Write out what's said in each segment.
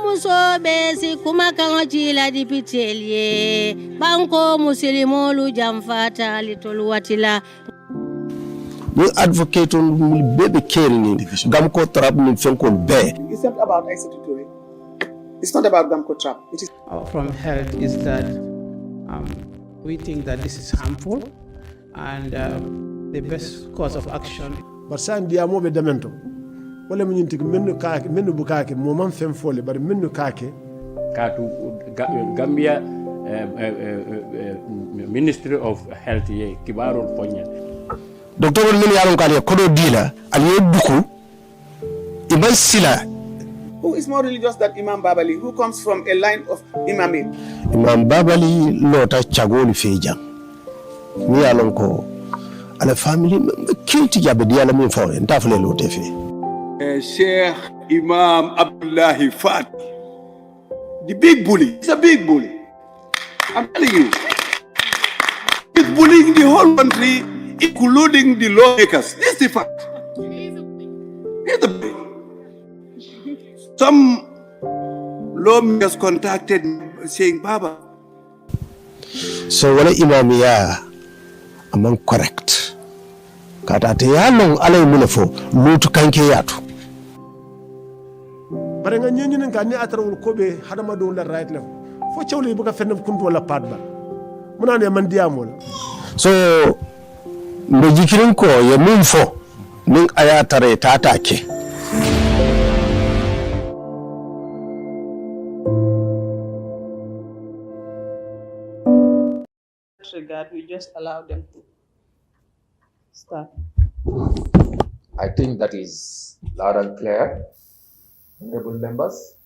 muso besi kuma kangoji la dipitelie banko musilimolu jamfata litolu watila we advocate on baby caring gamko trap ni fenkol be. It's not about executory. It's not about gamko trap. It is from health is that we think that this is harmful and the best course of action. But san dia mo be demento wala mi nyinti mennu bukake mo man fem fole bar mennu kake katu Gambia Ministry of Health ye kibarol ponya docteur min yalon kale kodo dila aliye buku iban sila. Who is more religious than Imam Babali, who comes from a line of imamate? Imam Babali lota chagoli feja ni yalon ko ala family kilti jabe diala min fo en tafle lote fe. Sheikh Imam Abdullahi Fat, the big bully. He's a big bully. I'm telling you. He's bullying the whole country, including the lawmakers. This is the fact. He's the bully. Some lawmakers contacted me saying, Baba. So wala imamiya among correct. Kata te yalong alay mulefo lutu kanke yatu. bare nga nyenyi nga ni atarawul kobe hadama do la right level fo ciowle buka fenn kuntu wala padba muna ne man diamol. So mbe jikirin ko ye min fo nin ayatare tatake. Regard, we just allow them to start. I think that is loud and clear, honorable members.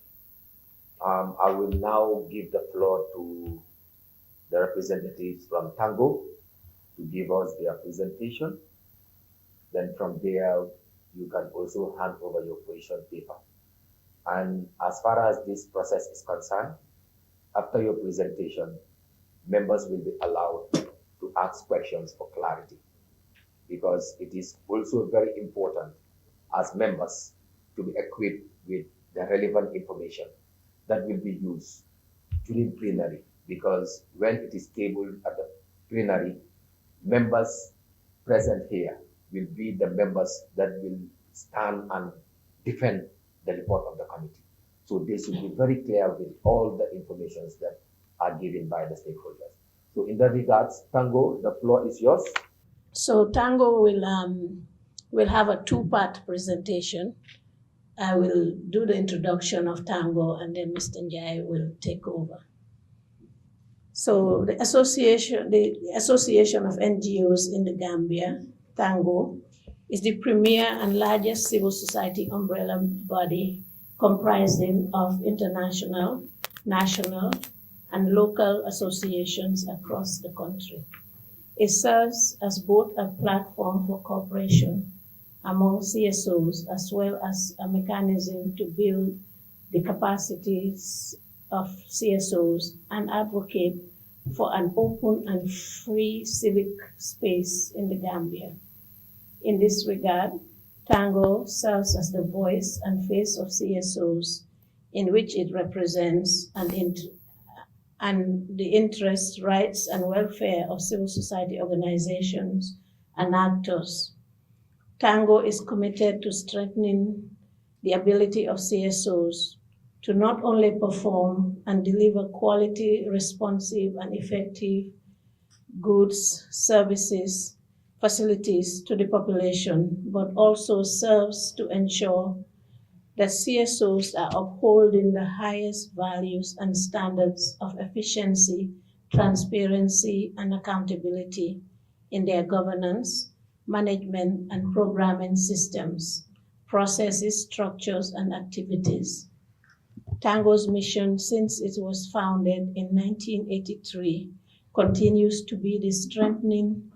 I will now give the floor to the representatives from Tango to give us their presentation. Then from there, you can also hand over your question paper. And as far as this process is concerned, after your presentation, members will be allowed to ask questions for clarity, because it is also very important as members to be equipped with the relevant information that will be used during plenary, because when it is tabled at the plenary, members present here will be the members that will stand and defend the report of the committee. So they should be very clear with all the information that are given by the stakeholders. So in that regards, Tango, the floor is yours. So Tango will have a two-part presentation. I will do the introduction of Tango and then Mr. Njai will take over. So the association of NGOs in the Gambia, Tango, is the premier and largest civil society umbrella body comprising of international, national, and local associations across the country. It serves as both a platform for cooperation among CSOs as well as a mechanism to build the capacities of CSOs and advocate for an open and free civic space in the Gambia. In this regard, Tango serves as the voice and face of CSOs, in which it represents and the interests, rights, and welfare of civil society organizations and actors. Tango is committed to strengthening the ability of CSOs to not only perform and deliver quality, responsive, and effective goods, services, facilities to the population, but also serves to ensure that CSOs are upholding the highest values and standards of efficiency, transparency, and accountability in their governance, management, and programming systems, processes, structures, and activities. Tango's mission since it was founded in 1983 continues to be the strengthening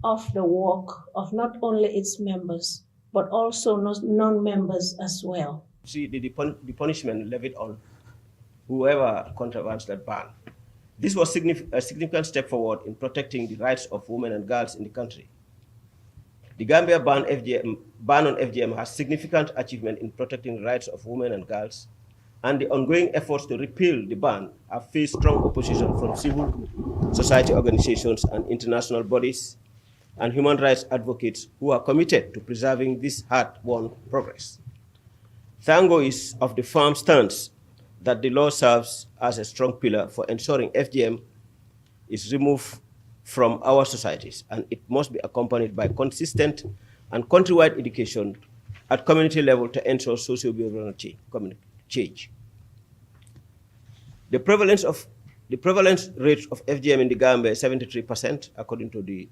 of the work of not only its members, but also non-members as well. See the punishment levied on whoever contravenes that ban. This was a significant step forward in protecting the rights of women and girls in the country. The Gambia ban on FGM has significant achievement in protecting the rights of women and girls and the ongoing efforts to repeal the ban have faced strong opposition from civil society organizations and international bodies and human rights advocates who are committed to preserving this hard-won progress. Tango is of the firm stance that the law serves as a strong pillar for ensuring FGM is removed from our societies, and it must be accompanied by consistent and countrywide education at community level to ensure socio-behavioral change. The prevalence rate of FGM in the Gambia is 73%, according to the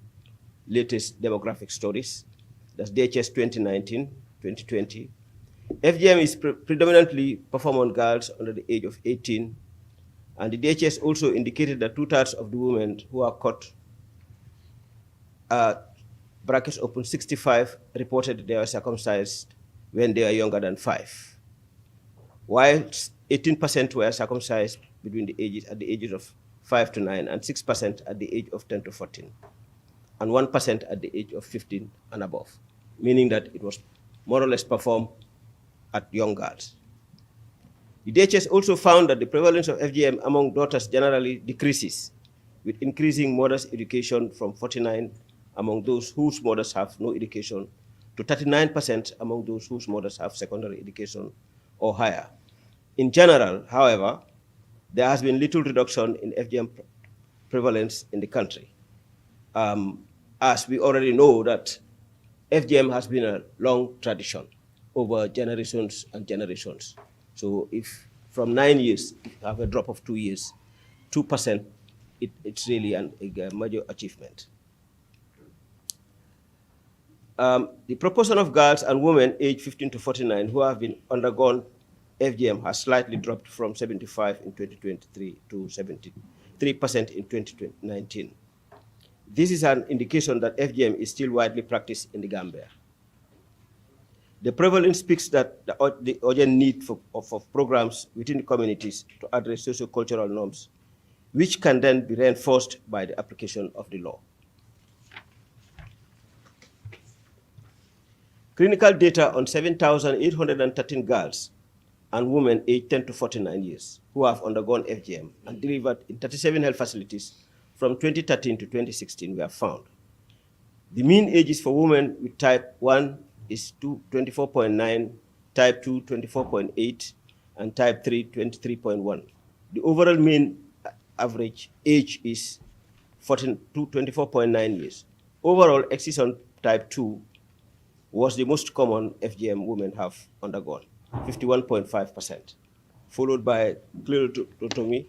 latest demographic studies. That's DHS 2019-2020. FGM is predominantly performed on girls under the age of 18, and the DHS also indicated that 2/3 of the women who are caught, brackets open 65, reported they were circumcised when they are younger than 5, while 18% were circumcised at the ages of 5 to 9, and 6% at the age of 10 to 14, and 1% at the age of 15 and above, meaning that it was more or less performed at young girls. The DHS also found that the prevalence of FGM among daughters generally decreases, with increasing mothers' education from 49 among those whose mothers have no education to 39% among those whose mothers have secondary education or higher. In general, however, there has been little reduction in FGM prevalence in the country. As we already know that FGM has been a long tradition over generations and generations. So if from 9 years, you have a drop of 2 years, 2%, it's really a major achievement. The proportion of girls and women aged 15 to 49 who have been undergone FGM has slightly dropped from 75 in 2023 to 73% in 2019. This is an indication that FGM is still widely practiced in the Gambia. The prevalence speaks that the urgent need of programs within the communities to address socio-cultural norms, which can then be reinforced by the application of the law. Clinical data on 7,813 girls and women aged 10 to 49 years who have undergone FGM and delivered in 37 health facilities from 2013 to 2016 were found. The mean ages for women with type 1 is 24.9, type 2, 24.8, and type 3, 23.1. The overall mean average age is 24.9 years. Overall, excision type 2 was the most common FGM women have undergone, 51.5%, followed by sclerotomy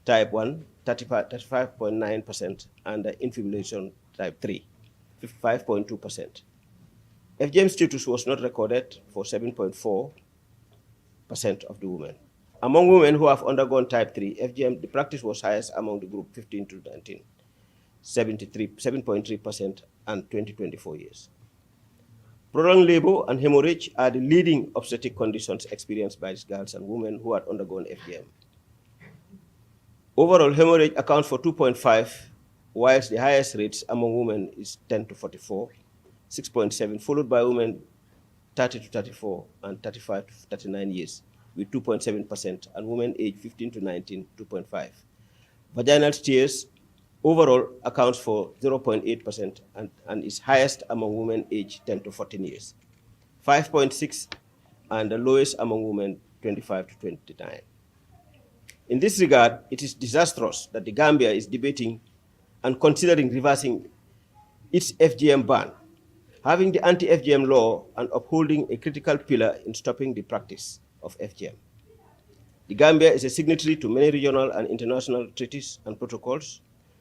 type 1, 35.9%, and infibulation type 3, 55.2%. FGM status was not recorded for 7.4% of the women. Among women who have undergone type 3, FGM, the practice was highest among the group 15 to 19, 7.3% and 20 to 24 years. Prolonged labor and hemorrhage are the leading obstetric conditions experienced by these girls and women who had undergone FGM. Overall, hemorrhage accounts for 2.5, whilst the highest rates among women is 10 to 44, 6.7, followed by women 30 to 34 and 35 to 39 years with 2.7%, and women aged 15 to 19, 2.5. Vaginal tears overall accounts for 0.8% and is highest among women aged 10 to 14 years, 5.6, and the lowest among women 25 to 29. In this regard, it is disastrous that the Gambia is debating and considering reversing its FGM ban, having the anti-FGM law and upholding a critical pillar in stopping the practice of FGM. The Gambia is a signatory to many regional and international treaties and protocols,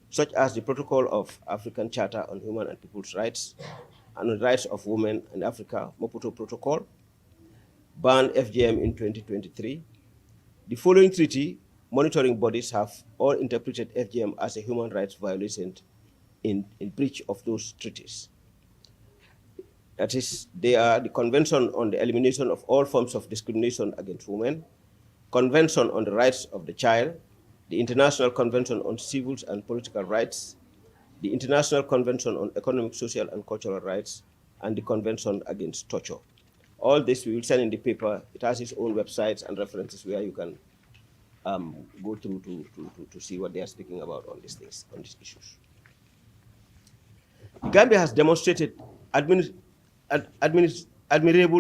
such as the Protocol of African Charter on Human and People's Rights and the Rights of Women in Africa, Maputo Protocol, banned FGM in 2023. The following treaty monitoring bodies have all interpreted FGM as a human rights violation in breach of those treaties. That is, they are the Convention on the Elimination of All Forms of Discrimination Against Women, Convention on the Rights of the Child, the International Convention on Civil and Political Rights, the International Convention on Economic, Social, and Cultural Rights, and the Convention Against Torture. All this we will send in the paper. It has its own websites and references where you can go through to see what they are speaking about on these things, on these issues. The Gambia has demonstrated admirable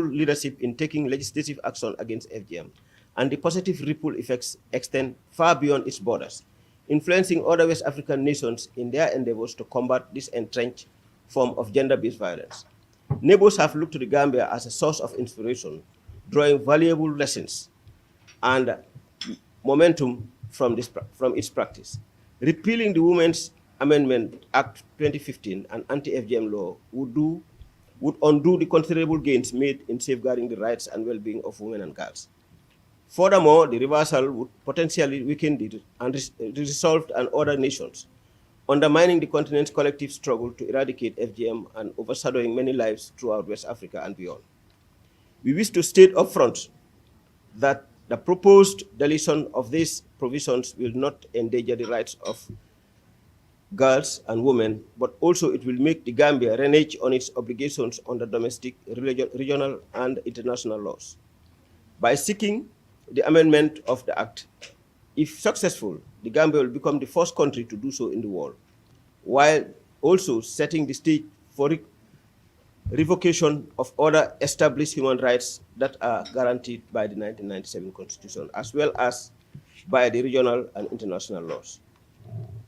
leadership in taking legislative action against FGM, and the positive ripple effects extend far beyond its borders, influencing other West African nations in their endeavors to combat this entrenched form of gender-based violence. Neighbors have looked to the Gambia as a source of inspiration, drawing valuable lessons and momentum from its practice. Repealing the Women's Amendment Act 2015 and anti-FGM law would undo the considerable gains made in safeguarding the rights and well-being of women and girls. Furthermore, the reversal would potentially weaken the resolved and other nations, undermining the continent's collective struggle to eradicate FGM and overshadowing many lives throughout West Africa and beyond. We wish to state upfront that the proposed deletion of these provisions will not endanger the rights of girls and women, but also it will make the Gambia renege on its obligations under domestic, regional, and international laws. By seeking the amendment of the Act, if successful, the Gambia will become the first country to do so in the world, while also setting the stage for revocation of other established human rights that are guaranteed by the 1997 Constitution, as well as by the regional and international laws.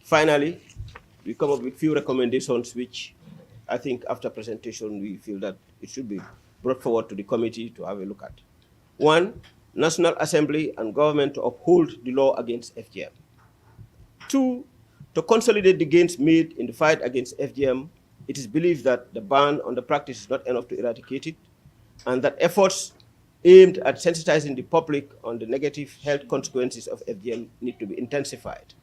Finally, we come up with few recommendations which I think after presentation we feel that it should be brought forward to the committee to have a look at. One, National Assembly and government to uphold the law against FGM. Two, to consolidate the gains made in the fight against FGM. It is believed that the ban on the practice is not enough to eradicate it, and that efforts aimed at sensitizing the public on the negative health consequences of FGM need to be intensified.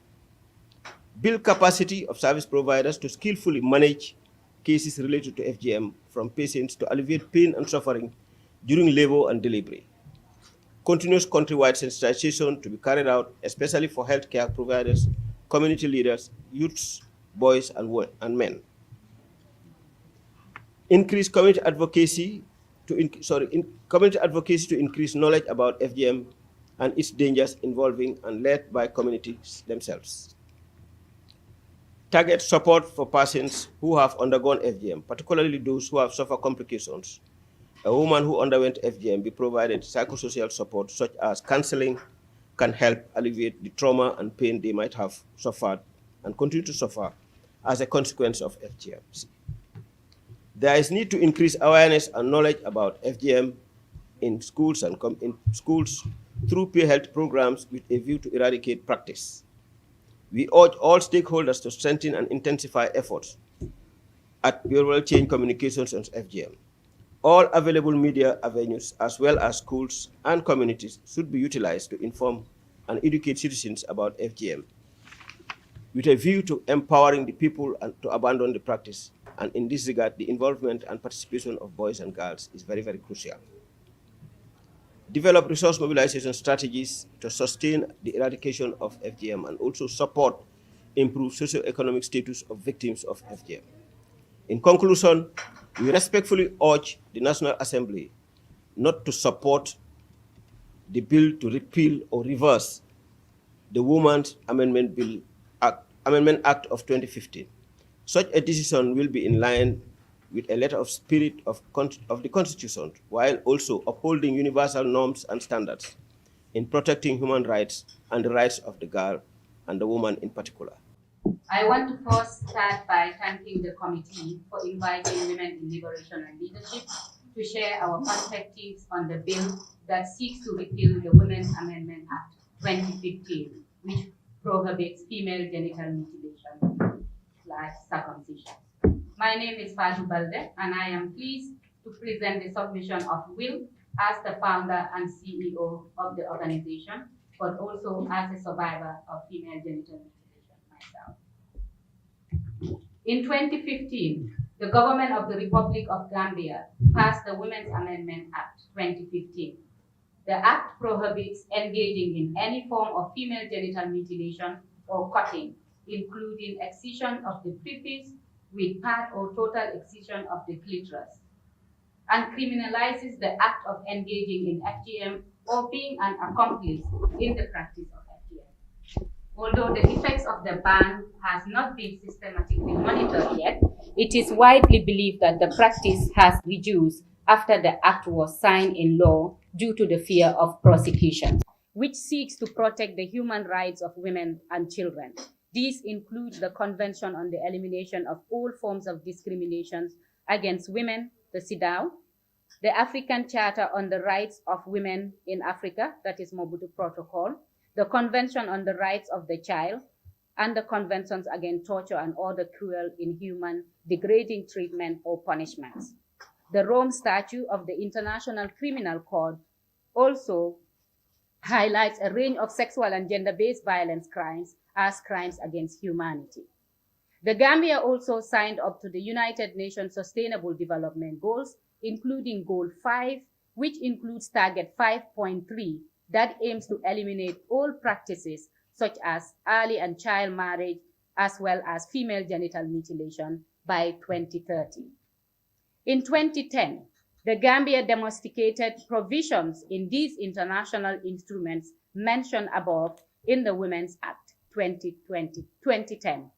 Build capacity of service providers to skillfully manage cases related to FGM from patients to alleviate pain and suffering during labor and delivery. Continuous countrywide sensitization to be carried out, especially for healthcare providers, community leaders, youths, boys, and men. Increase community advocacy to increase knowledge about FGM and its dangers involving and led by communities themselves. Target support for persons who have undergone FGM, particularly those who have suffered complications. A woman who underwent FGM be provided psychosocial support such as counseling can help alleviate the trauma and pain they might have suffered and continue to suffer as a consequence of FGM. There is need to increase awareness and knowledge about FGM in schools and through peer health programs with a view to eradicate practice. We urge all stakeholders to strengthen and intensify efforts at behavioral change communications on FGM. All available media avenues, as well as schools and communities, should be utilized to inform and educate citizens about FGM, with a view to empowering the people and to abandon the practice. And in this regard, the involvement and participation of boys and girls is very, very crucial. Develop resource mobilization strategies to sustain the eradication of FGM and also support improved socioeconomic status of victims of FGM. In conclusion, we respectfully urge the National Assembly not to support the bill to repeal or reverse the Women's Amendment Act of 2015. Such a decision will be in line with a letter of spirit of the Constitution, while also upholding universal norms and standards in protecting human rights and the rights of the girl and the woman in particular. I want to first start by thanking the committee for inviting Women in Liberation and Leadership to share our perspectives on the bill that seeks to repeal the Women's Amendment Act 2015, which prohibits female genital mutilation/circumcision. My name is Fatu Balde, and I am pleased to present the submission of Will as the founder and CEO of the organization, but also as a survivor of female genital mutilation myself. In 2015, the government of the Republic of Gambia passed the Women's Amendment Act 2015. The act prohibits engaging in any form of female genital mutilation or cutting, including excision of the prepuce with part or total excision of the clitoris. and criminalizes the act of engaging in FGM or being an accomplice in the practice of FGM. Although the effects of the ban has not been systematically monitored yet, it is widely believed that the practice has reduced after the act was signed in law due to the fear of prosecution, which seeks to protect the human rights of women and children. These include the Convention on the Elimination of All Forms of Discrimination against Women, the CEDAW, the African Charter on the Rights of Women in Africa, that is Mobutu Protocol, the Convention on the Rights of the Child, and the Conventions Against Torture and Other Cruel, Inhuman, Degrading Treatment or Punishments. The Rome Statute of the International Criminal Court also highlights a range of sexual and gender-based violence crimes as crimes against humanity. The Gambia also signed up to the United Nations Sustainable Development Goals, including Goal 5, which includes Target 5.3, that aims to eliminate all practices such as early and child marriage, as well as female genital mutilation by 2030. In 2010, the Gambia domesticated provisions in these international instruments mentioned above in the Women's Act 2010.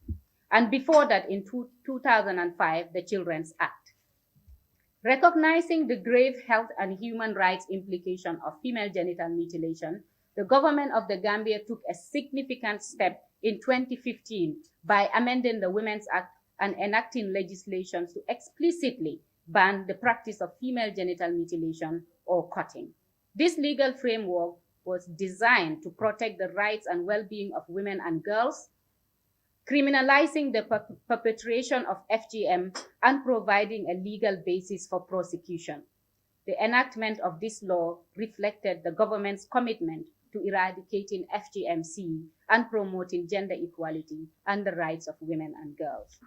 And before that, in 2005, the Children's Act. Recognizing the grave health and human rights implication of female genital mutilation, the government of the Gambia took a significant step in 2015 by amending the Women's Act and enacting legislation to explicitly ban the practice of female genital mutilation or cutting. This legal framework was designed to protect the rights and well-being of women and girls, criminalizing the perpetration of FGM and providing a legal basis for prosecution. The enactment of this law reflected the government's commitment to eradicating FGMC and promoting gender equality and the rights of women and girls.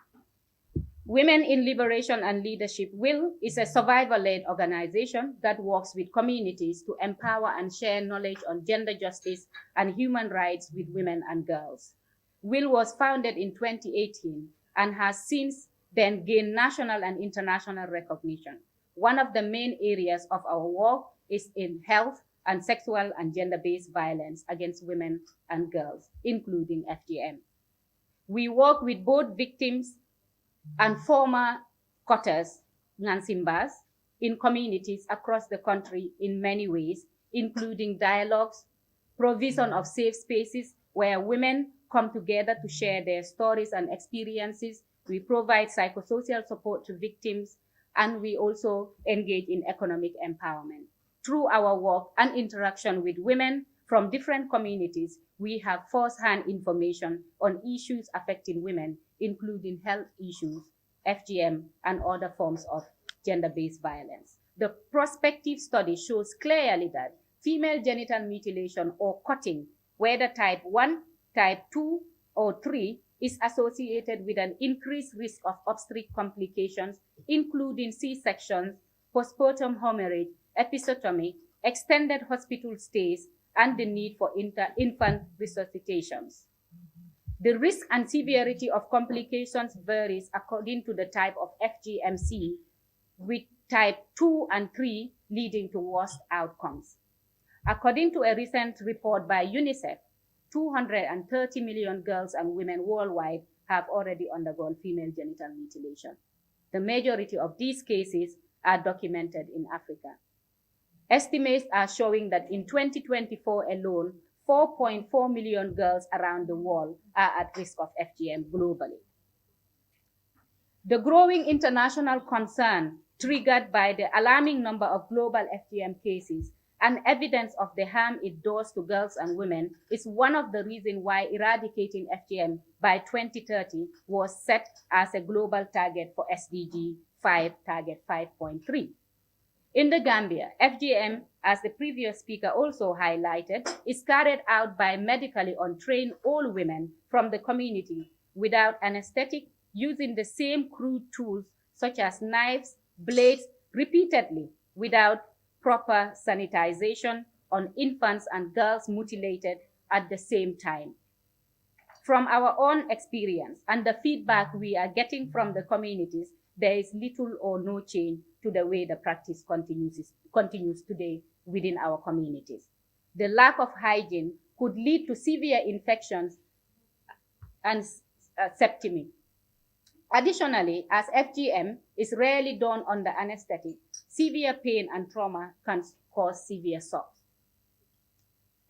Women in Liberation and Leadership WILL is a survivor-led organization that works with communities to empower and share knowledge on gender justice and human rights with women and girls. WILL was founded in 2018 and has since then gained national and international recognition. One of the main areas of our work is in health and sexual and gender-based violence against women and girls, including FGM. We work with both victims and former cutters, Nansimbas, in communities across the country in many ways, including dialogues, provision of safe spaces where women come together to share their stories and experiences. We provide psychosocial support to victims, and we also engage in economic empowerment. Through our work and interaction with women from different communities, we have first-hand information on issues affecting women, including health issues, FGM, and other forms of gender-based violence. The prospective study shows clearly that female genital mutilation or cutting, whether type 1, type 2, or 3, is associated with an increased risk of obstetric complications, including C-sections, postpartum hemorrhage, episiotomy, extended hospital stays, and the need for infant resuscitations. The risk and severity of complications varies according to the type of FGMC, with type 2 and 3 leading to worse outcomes. According to a recent report by UNICEF, 230 million girls and women worldwide have already undergone female genital mutilation. The majority of these cases are documented in Africa. Estimates are showing that in 2024 alone, 4.4 million girls around the world are at risk of FGM globally. The growing international concern triggered by the alarming number of global FGM cases and evidence of the harm it does to girls and women is one of the reasons why eradicating FGM by 2030 was set as a global target for SDG 5, Target 5.3. In the Gambia, FGM, as the previous speaker also highlighted, is carried out by medically untrained old women from the community without anesthetic, using the same crude tools such as knives, blades, repeatedly without proper sanitization on infants and girls mutilated at the same time. From our own experience and the feedback we are getting from the communities, there is little or no change to the way the practice continues today within our communities. The lack of hygiene could lead to severe infections and septicemia. Additionally, as FGM is rarely done under anesthetic, severe pain and trauma can cause severe shock.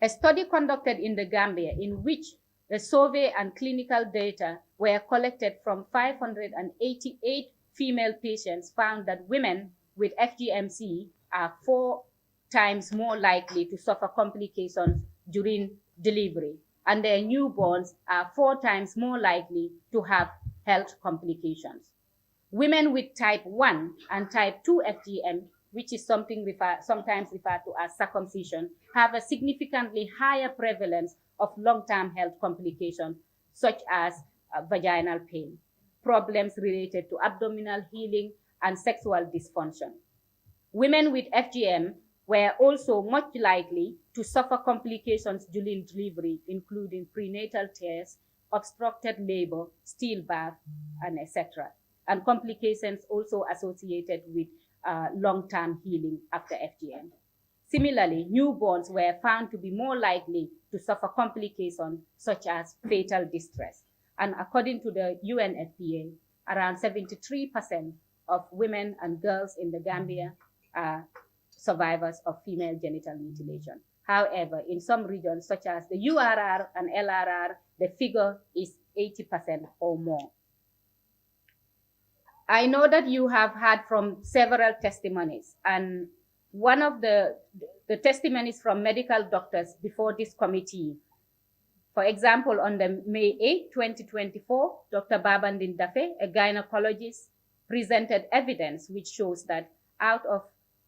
A study conducted in the Gambia in which the survey and clinical data were collected from 588 female patients found that women with FGMC are 4 times more likely to suffer complications during delivery, and their newborns are 4 times more likely to have health complications. Women with type 1 and type 2 FGM, which is sometimes referred to as circumcision, have a significantly higher prevalence of long-term health complications, such as vaginal pain, problems related to abdominal healing, and sexual dysfunction. Women with FGM were also much likely to suffer complications during delivery, including prenatal tears, obstructed labor, stillbirth, and etc., and complications also associated with long-term healing after FGM. Similarly, newborns were found to be more likely to suffer complications such as fetal distress. And according to the UNFPA, around 73% of women and girls in the Gambia are survivors of female genital mutilation. However, in some regions, such as the URR and LRR, the figure is 80% or more. I know that you have heard from several testimonies, and one of the testimonies from medical doctors before this committee. For example, on the May 8, 2024, Dr. Babandin Dafe, a gynecologist, presented evidence which shows that out of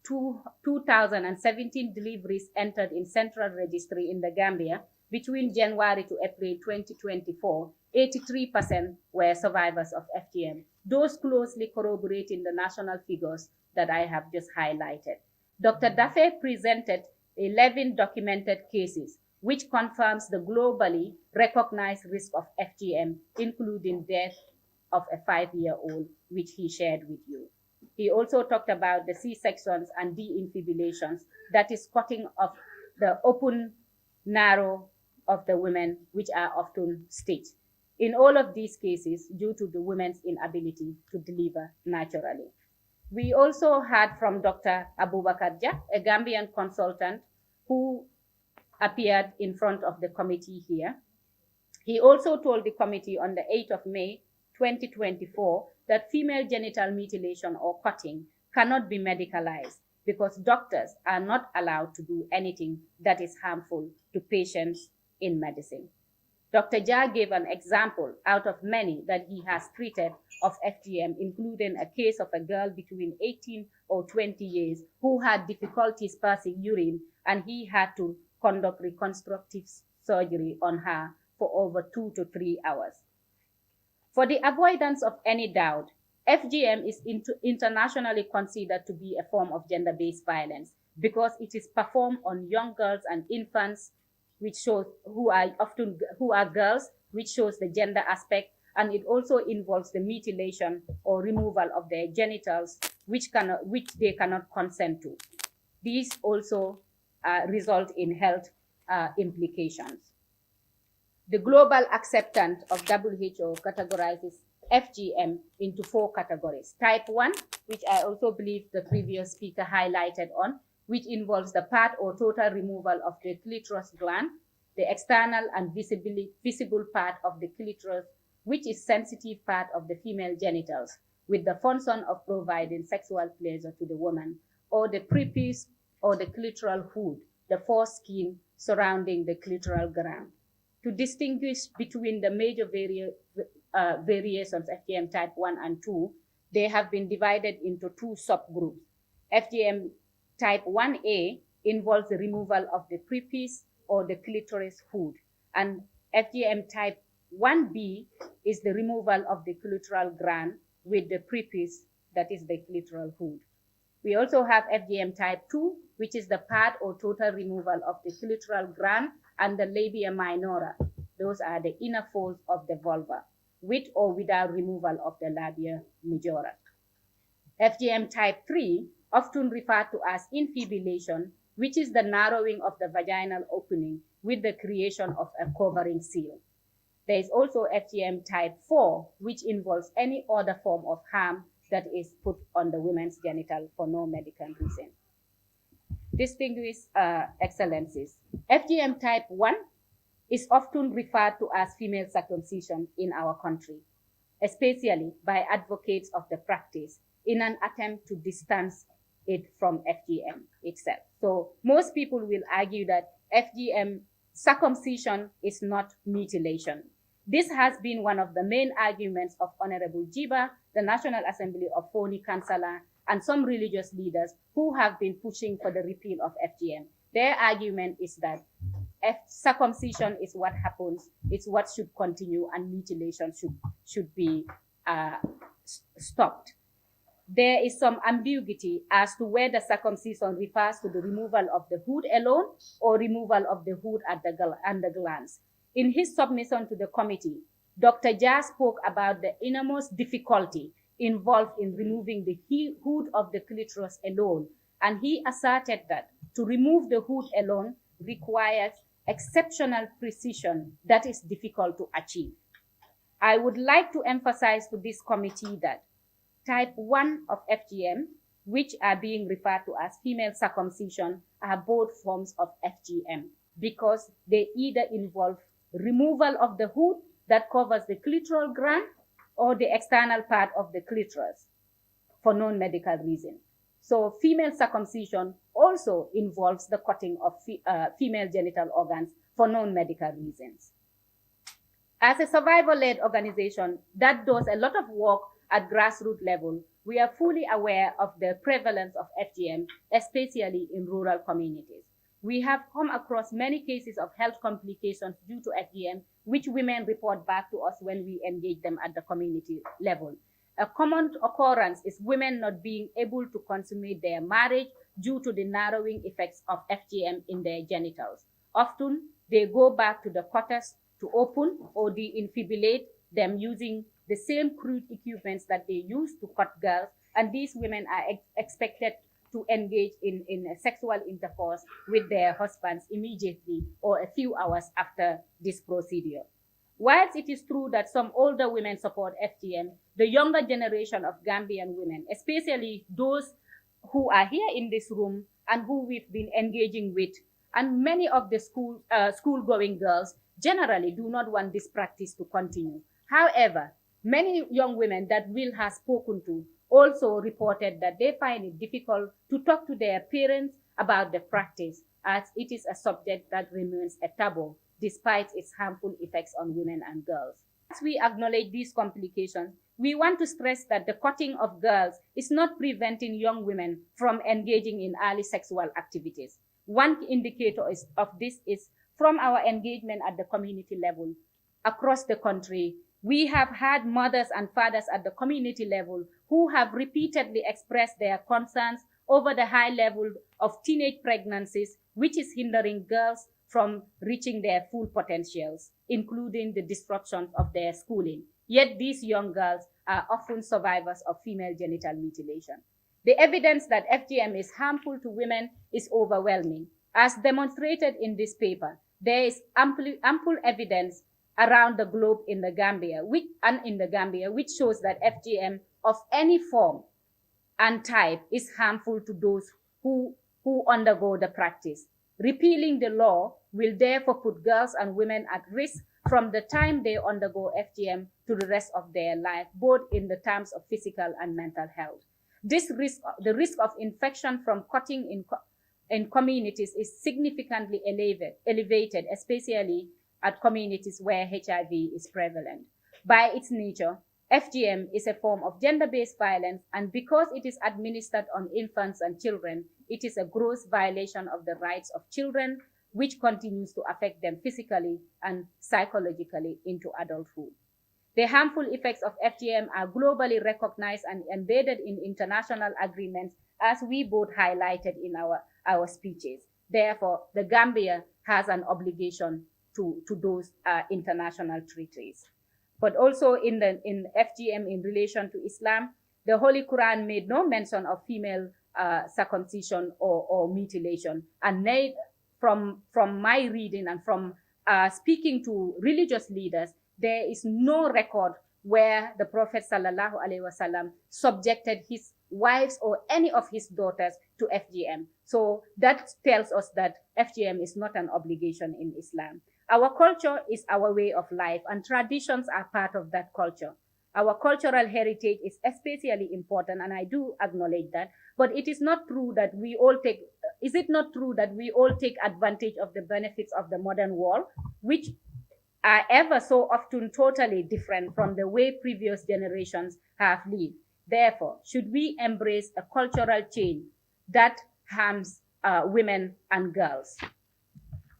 2,017 deliveries entered in central registry in the Gambia between January to April 2024, 83% were survivors of FGM. Those closely corroborating the national figures that I have just highlighted. Dr. Dafe presented 11 documented cases, which confirms the globally recognized risk of FGM, including death of a 5-year-old, which he shared with you. He also talked about the C-sections and de-infibrillations, that is cutting of the open narrow of the women, which are often stitched. In all of these cases, due to the women's inability to deliver naturally. We also heard from Dr. Abubakar Jah, a Gambian consultant who appeared in front of the committee here. He also told the committee on the 8th of May, 2024, that female genital mutilation or cutting cannot be medicalized because doctors are not allowed to do anything that is harmful to patients in medicine. Dr. Jah gave an example out of many that he has treated of FGM, including a case of a girl between 18 or 20 years who had difficulties passing urine, and he had to conduct reconstructive surgery on her for over 2 to 3 hours. For the avoidance of any doubt, FGM is internationally considered to be a form of gender-based violence because it is performed on young girls and infants, which shows who are girls, which shows the gender aspect, and it also involves the mutilation or removal of their genitals, which they cannot consent to. These also result in health implications. The global acceptance of WHO categorizes FGM into 4 categories. Type 1, which I also believe the previous speaker highlighted on, which involves the part or total removal of the clitoris gland, the external and visible part of the clitoris, which is sensitive part of the female genitals, with the function of providing sexual pleasure to the woman, or the prepuce or the clitoral hood, the foreskin surrounding the clitoral gland. To distinguish between the major variations FGM type 1 and 2, they have been divided into 2 subgroups. FGM type 1A involves the removal of the prepuce or the clitoris hood, and FGM type 1B is the removal of the clitoral gland with the prepuce, that is the clitoral hood. We also have FGM type 2, which is the part or total removal of the clitoral gland and the labia minora. Those are the inner folds of the vulva, with or without removal of the labia majora. FGM type 3, often referred to as infibulation, which is the narrowing of the vaginal opening with the creation of a covering seal. There is also FGM type 4, which involves any other form of harm that is put on the woman's genital for no medical reason. Distinguished Excellencies, FGM type 1 is often referred to as female circumcision in our country, especially by advocates of the practice in an attempt to distance it from FGM itself. So most people will argue that FGM circumcision is not mutilation. This has been one of the main arguments of Honorable Jiba, the National Assembly of Foni Councillor, and some religious leaders who have been pushing for the repeal of FGM. Their argument is that circumcision is what happens, it's what should continue, and mutilation should be stopped. There is some ambiguity as to whether circumcision refers to the removal of the hood alone or removal of the hood at the glands. In his submission to the committee, Dr. Jha spoke about the enormous difficulty involved in removing the hood of the clitoris alone, and he asserted that to remove the hood alone requires exceptional precision that is difficult to achieve. I would like to emphasize to this committee that type 1 of FGM, which are being referred to as female circumcision, are both forms of FGM because they either involve removal of the hood that covers the clitoral gland or the external part of the clitoris for non-medical reason. So female circumcision also involves the cutting of female genital organs for non-medical reasons. As a survivor-led organization that does a lot of work at grassroots level, we are fully aware of the prevalence of FGM, especially in rural communities. We have come across many cases of health complications due to FGM, which women report back to us when we engage them at the community level. A common occurrence is women not being able to consummate their marriage due to the narrowing effects of FGM in their genitals. Often, they go back to the cutters to open or de-infibulate them using the same crude equipments that they use to cut girls, and these women are expected to engage in sexual intercourse with their husbands immediately or a few hours after this procedure. Whilst it is true that some older women support FGM, the younger generation of Gambian women, especially those who are here in this room and who we've been engaging with, and many of the school-going girls generally do not want this practice to continue. However, many young women that Will has spoken to also reported that they find it difficult to talk to their parents about the practice, as it is a subject that remains a taboo despite its harmful effects on women and girls. As we acknowledge these complications, we want to stress that the cutting of girls is not preventing young women from engaging in early sexual activities. One indicator of this is from our engagement at the community level across the country. We have had mothers and fathers at the community level who have repeatedly expressed their concerns over the high level of teenage pregnancies, which is hindering girls from reaching their full potentials, including the disruption of their schooling. Yet these young girls are often survivors of female genital mutilation. The evidence that FGM is harmful to women is overwhelming. As demonstrated in this paper, there is ample evidence around the globe in the Gambia, which shows that FGM of any form and type is harmful to those who undergo the practice. Repealing the law will therefore put girls and women at risk from the time they undergo FGM to the rest of their life, both in the terms of physical and mental health. The risk of infection from cutting in communities is significantly elevated, especially at communities where HIV is prevalent. By its nature, FGM is a form of gender-based violence, and because it is administered on infants and children, it is a gross violation of the rights of children, which continues to affect them physically and psychologically into adulthood. The harmful effects of FGM are globally recognized and embedded in international agreements, as we both highlighted in our speeches. Therefore, the Gambia has an obligation to those international treaties. But also in FGM in relation to Islam, The Holy Quran made no mention of female circumcision or mutilation. And from my reading and from speaking to religious leaders, there is no record where the Prophet sallallahu alaihi wasallam subjected his wives or any of his daughters to FGM. So that tells us that FGM is not an obligation in Islam. Our culture is our way of life, and traditions are part of that culture. Our cultural heritage is especially important, and I do acknowledge that. But it is not true that we all take, is it not true that we all take advantage of the benefits of the modern world, which are ever so often totally different from the way previous generations have lived? Therefore, should we embrace a cultural change that harms women and girls?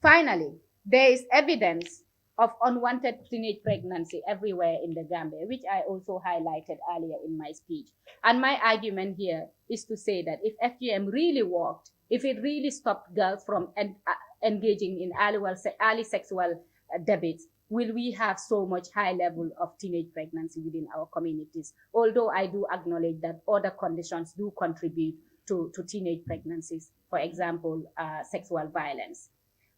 Finally, there is evidence of unwanted teenage pregnancy everywhere in the Gambia, which I also highlighted earlier in my speech. And my argument here is to say that if FGM really worked, if it really stopped girls from engaging in early sexual debates, will we have so much high level of teenage pregnancy within our communities? Although I do acknowledge that other conditions do contribute to teenage pregnancies, for example, sexual violence.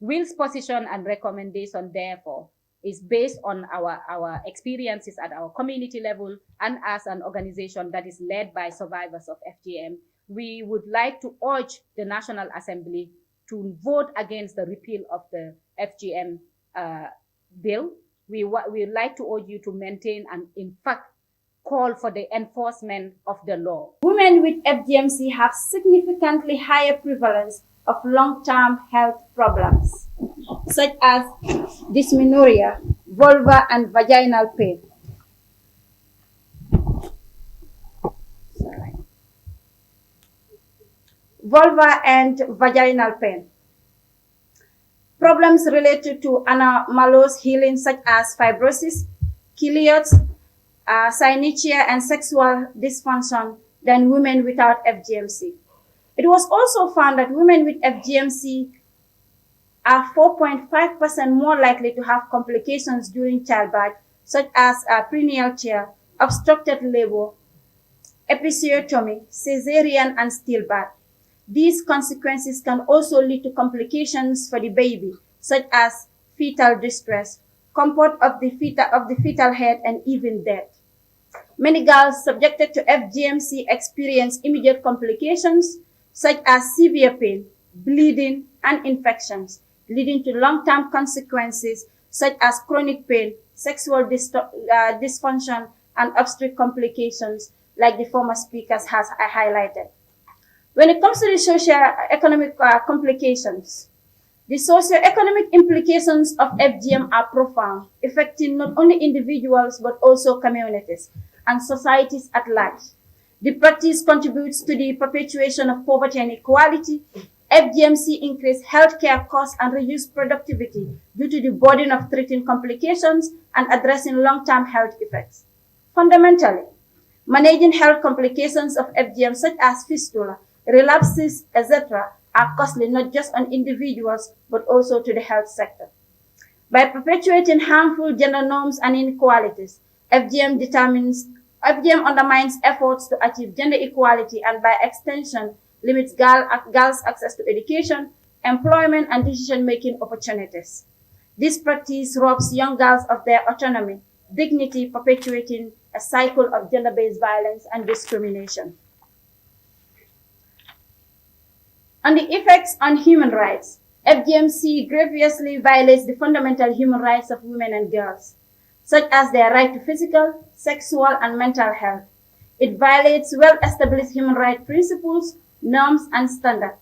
Will's position and recommendation, therefore, is based on our experiences at our community level, and as an organization that is led by survivors of FGM, we would like to urge the National Assembly to vote against the repeal of the FGM bill. We would like to urge you to maintain and, in fact, call for the enforcement of the law. Women with FGMC have significantly higher prevalence of long-term health problems, such as dysmenorrhea, vulva and vaginal pain. Vulva and vaginal pain. Problems related to anomalous healing, such as fibrosis, keloids, synetia, and sexual dysfunction than women without FGMC. It was also found that women with FGMC are 4.5% more likely to have complications during childbirth, such as prenatal tear, obstructed labor, episiotomy, cesarean, and stillbirth. These consequences can also lead to complications for the baby, such as fetal distress, comfort of the fetal head, and even death. Many girls subjected to FGMC experience immediate complications, such as severe pain, bleeding, and infections, leading to long-term consequences such as chronic pain, sexual dysfunction, and obstetric complications, like the former speakers has highlighted. When it comes to the socio-economic complications, the socio-economic implications of FGM are profound, affecting not only individuals but also communities and societies at large. The practice contributes to the perpetuation of poverty and inequality. FGMC increased healthcare costs and reduced productivity due to the burden of treating complications and addressing long-term health effects. Fundamentally, managing health complications of FGM, such as fistula, relapses, etc., are costly not just on individuals but also to the health sector. By perpetuating harmful gender norms and inequalities, FGM undermines efforts to achieve gender equality and, by extension, limits girls' access to education, employment, and decision-making opportunities. This practice robs young girls of their autonomy, dignity, perpetuating a cycle of gender-based violence and discrimination. On the effects on human rights, FGMC grievously violates the fundamental human rights of women and girls, such as their right to physical, sexual, and mental health. It violates well-established human rights principles, norms, and standards.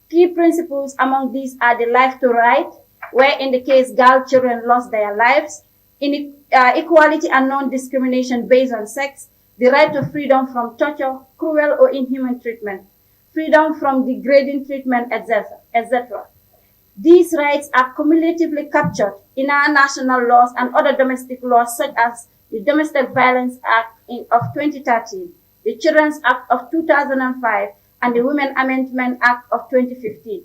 Key principles among these are the life to right, where in the case girl children lost their lives, equality and non-discrimination based on sex, the right to freedom from torture, cruel or inhuman treatment, freedom from degrading treatment, etc. These rights are cumulatively captured in our national laws and other domestic laws, such as the Domestic Violence Act of 2013, the Children's Act of 2005, and the Women Amendment Act of 2015.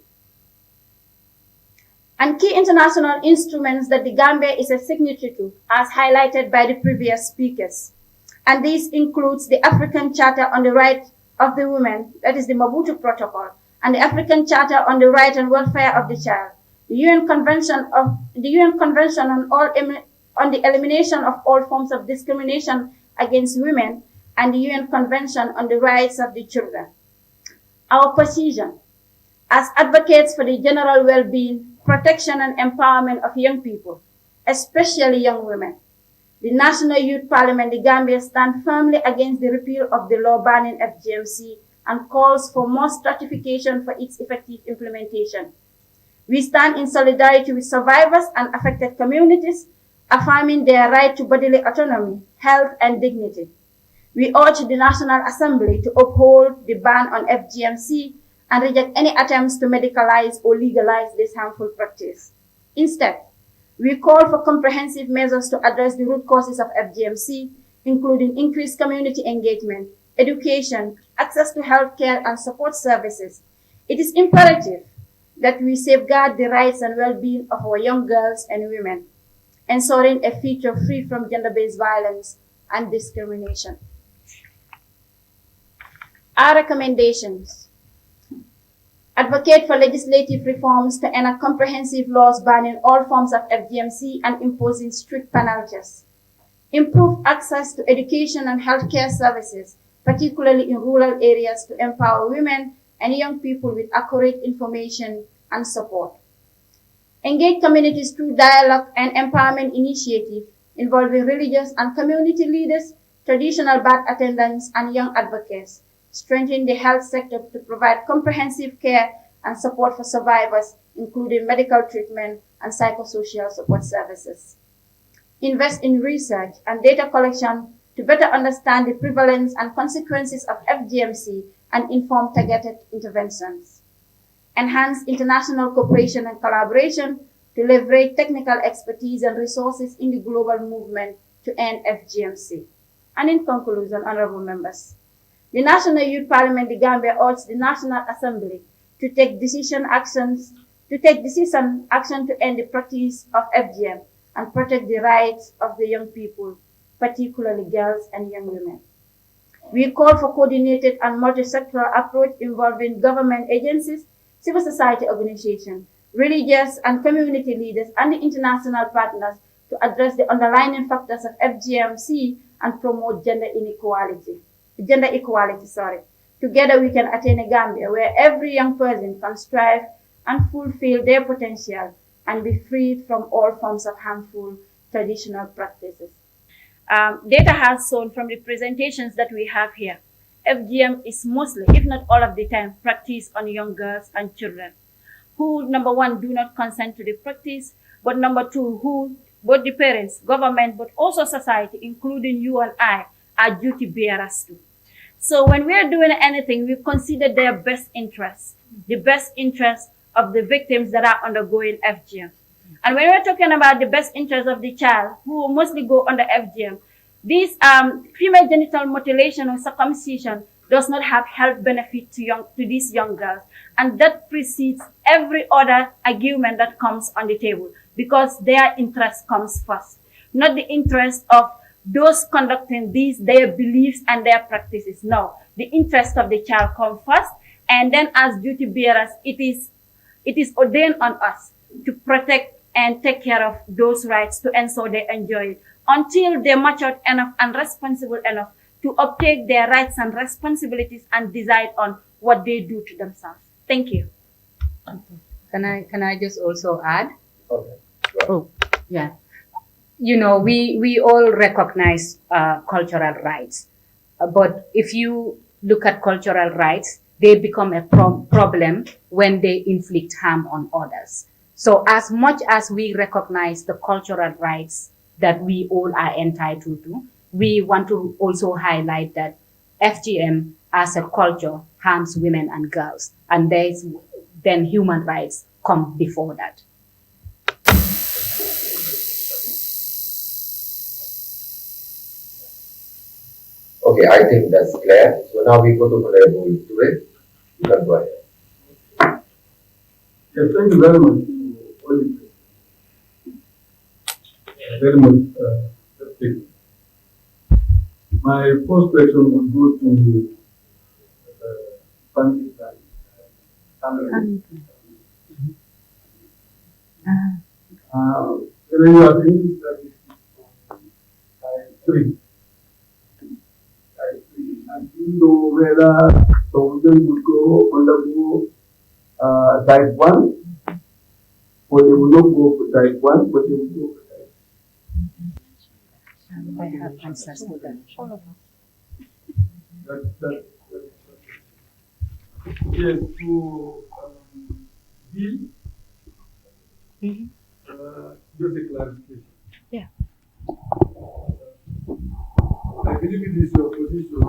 And key international instruments that the Gambia is a signatory to, as highlighted by the previous speakers. And this includes the African Charter on the Right of the Women, that is the Maputo Protocol, and the African Charter on the Right and Welfare of the Child, the UN Convention on the elimination of all forms of discrimination against women, and the UN Convention on the Rights of the Children. Our position as advocates for the general well-being, protection, and empowerment of young people, especially young women. The National Youth Parliament, the Gambia, stands firmly against the repeal of the law banning FGMC and calls for more stratification for its effective implementation. We stand in solidarity with survivors and affected communities, affirming their right to bodily autonomy, health, and dignity. We urge the National Assembly to uphold the ban on FGMC and reject any attempts to medicalize or legalize this harmful practice. Instead, we call for comprehensive measures to address the root causes of FGMC, including increased community engagement, education, access to healthcare and support services. It is imperative that we safeguard the rights and well-being of our young girls and women, ensuring a future free from gender-based violence and discrimination. Our recommendations: advocate for legislative reforms to enact comprehensive laws banning all forms of FGMC and imposing strict penalties. Improve access to education and healthcare services, particularly in rural areas, to empower women and young people with accurate information and support. Engage communities through dialogue and empowerment initiatives involving religious and community leaders, traditional birth attendants, and young advocates. Strengthen the health sector to provide comprehensive care and support for survivors, including medical treatment and psychosocial support services. Invest in research and data collection to better understand the prevalence and consequences of FGMC and inform targeted interventions. Enhance international cooperation and collaboration to leverage technical expertise and resources in the global movement to end FGMC. And in conclusion, honorable members, the National Youth Parliament, the Gambia, urges the National Assembly to take decision action to end the practice of FGM and protect the rights of the young people, particularly girls and young women. We call for coordinated and multi-sectoral approach involving government agencies, civil society organizations, religious and community leaders, and the international partners to address the underlying factors of FGMC and promote gender equality. Together we can attain a Gambia where every young person can strive and fulfill their potential and be freed from all forms of harmful traditional practices. Data has shown from the presentations that we have here, FGM is mostly, if not all of the time, practiced on young girls and children who, number one, do not consent to the practice, but number two, who both the parents, government, but also society, including you and I, are duty bearers to. So when we are doing anything, we consider their best interests, the best interests of the victims that are undergoing FGM. And when we're talking about the best interest of the child, who mostly go under FGM, this female genital mutilation or circumcision does not have health benefit to these young girls. And that precedes every other argument that comes on the table because their interest comes first, not the interest of those conducting their beliefs and their practices. No, the interest of the child comes first. And then as duty bearers, it is ordained on us to protect and take care of those rights to ensure they enjoy it until they're matured enough and responsible enough to uptake their rights and responsibilities and decide on what they do to themselves. Thank you. Can I just also add? Okay. Oh, yeah. You know, we all recognize cultural rights, but if you look at cultural rights, they become a problem when they inflict harm on others. So as much as we recognize the cultural rights that we all are entitled to, we want to also highlight that FGM as a culture harms women and girls, and then human rights come before that. Okay, I think that's clear. So now we go to Honorable Ture. You can go ahead. Yes, thank you very much. Very much. My first question would go to family planning. You have been statistics on type 3. And you know whether some of them would go undergo type 1, or they will not go for type 1, but they will go for type 2. I have answers to that. All of us. Yes, so Bill, just a clarification. Yeah. I believe it is your position,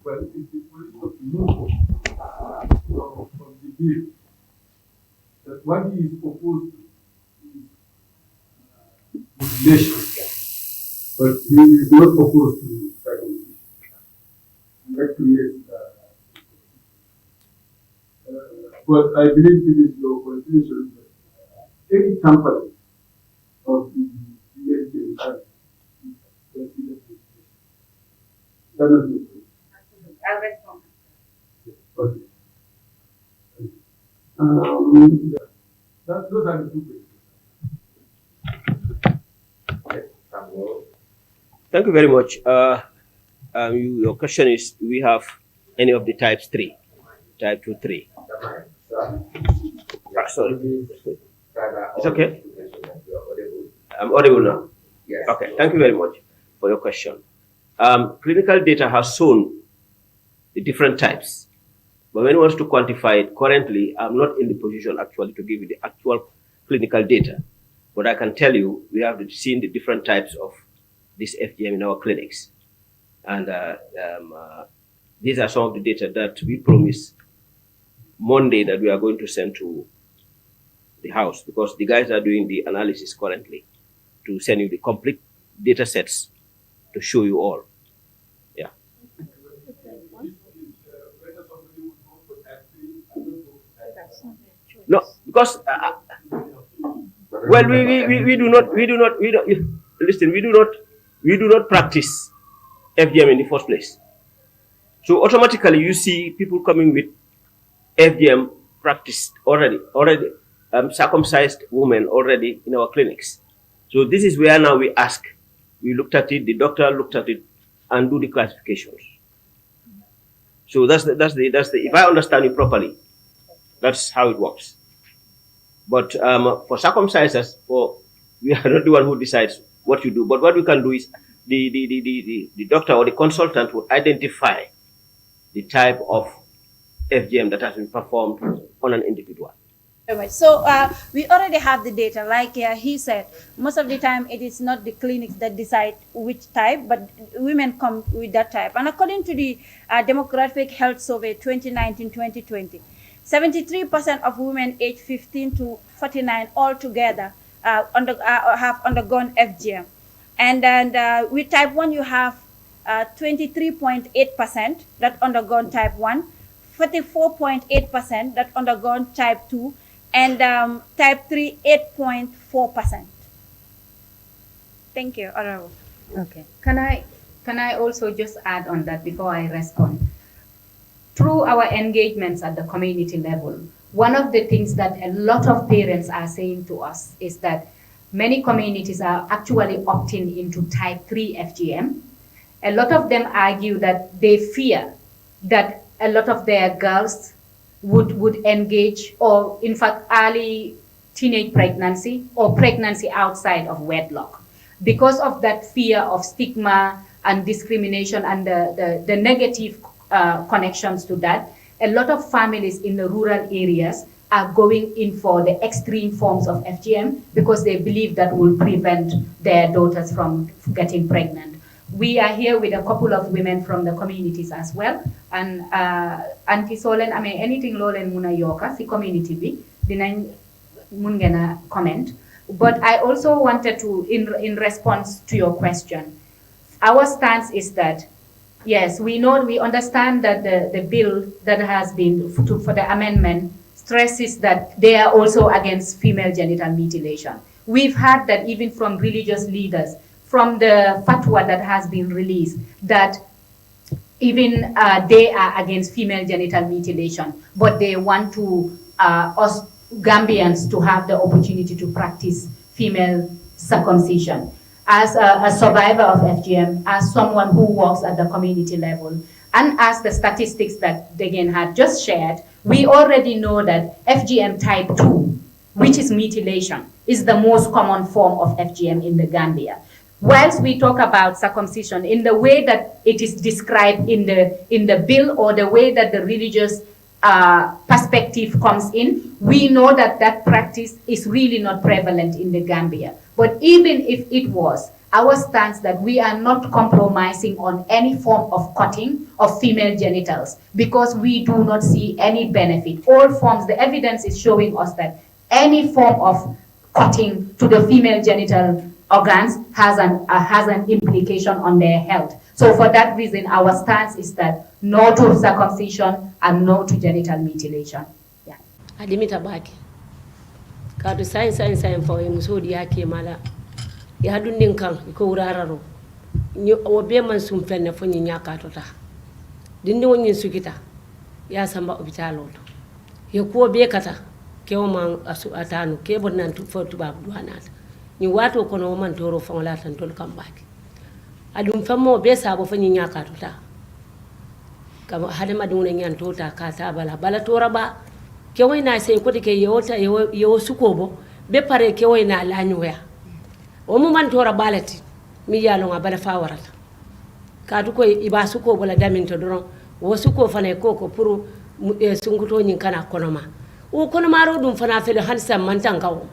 well, it is the position of the movement of the bill, that what he is proposed is mutilation, but he is not opposed to circumcision. That creates but I believe it is your position that any tampering of the American Act is considered mutilation. That is the point. I'll respond. Okay. Those are the two questions. Thank you very much. Your question is, do we have any of the types 3? Type 2, 3. Sorry. It's okay? I'm audible now? Yes. Okay, thank you very much for your question. Clinical data has shown the different types, but when you want to quantify it, currently, I'm not in the position actually to give you the actual clinical data, but I can tell you we have seen the different types of this FGM in our clinics. And these are some of the data that we promise Monday that we are going to send to the house, because the guys are doing the analysis currently to send you the complete data sets to show you all. Yeah. No, because well, we do not listen. We do not practice FGM in the first place. So automatically you see people coming with FGM practiced already circumcised women already in our clinics. So this is where now we ask. We looked at it. The doctor looked at it and do the classifications. So that's the. If I understand it properly, that's how it works. But for circumcisers, we are not the one who decides what you do. But what we can do is the doctor or the consultant would identify the type of FGM that has been performed on an individual. So we already have the data. Like he said, most of the time it is not the clinics that decide which type, but women come with that type. And according to the Demographic Health Survey 2019-2020, 73% of women aged 15 to 49 altogether have undergone FGM. And then with type 1, you have 23.8% that undergone type 1, 44.8% that undergone type 2, and type 3, 8.4%. Thank you, Honorable. Okay. Can I also just add on that before I respond? Through our engagements at the community level, one of the things that a lot of parents are saying to us is that many communities are actually opting into type 3 FGM. A lot of them argue that they fear that a lot of their girls would engage, or in fact early teenage pregnancy or pregnancy outside of wedlock. Because of that fear of stigma and discrimination and the negative connections to that, a lot of families in the rural areas are going in for the extreme forms of FGM because they believe that will prevent their daughters from getting pregnant. We are here with a couple of women from the communities as well. And Auntie Solen, anything Lolen Muna Yoka, si community bi, dinañ mun ngena comment. But I also wanted to, in response to your question, our stance is that, yes, we understand that the bill that has been for the amendment stresses that they are also against female genital mutilation. We've heard that even from religious leaders from the fatwa that has been released that even they are against female genital mutilation, but they want to us Gambians to have the opportunity to practice female circumcision. As a survivor of FGM, as someone who works at the community level, and as the statistics that Degen had just shared, we already know that FGM type 2, which is mutilation, is the most common form of FGM in the Gambia. Whilst we talk about circumcision, in the way that it is described in the bill, or the way that the religious perspective comes in, we know that that practice is really not prevalent in the Gambia. But even if it was, our stance that we are not compromising on any form of cutting of female genitals, because we do not see any benefit. All forms, the evidence is showing us that any form of cutting to the female genital organs has an implication on their health. So for that reason, our stance is that no to circumcision and no to genital mutilation. Yeah. Adimita baki. Kadu science for musodi yake mala. Ya dundin kan ko urararo. Ni obe man sum fenne fo nyi nyaka tota. Dindi wonyin sukita. Ya samba opitalo to. Ye ko be kata. Ke o man asu atanu ke bonan tu fo tuba duanata. Ni wato kono man toro fongola tan tol kambaki. Adum fammo be sabo fo nyi nyaka tota. Kama hade madune nyan tota kata bala tora ba. Ke wayna sai ko de ke yota yo sukobo be pare ke wayna lanyoya. O mu man tora balati mi yalo ngabala fawarata kadu ko iba suko bola daminto doron wo suko fana ko puru sunguto nyin kana konoma o konoma ro dum fana fele hansa man tankawo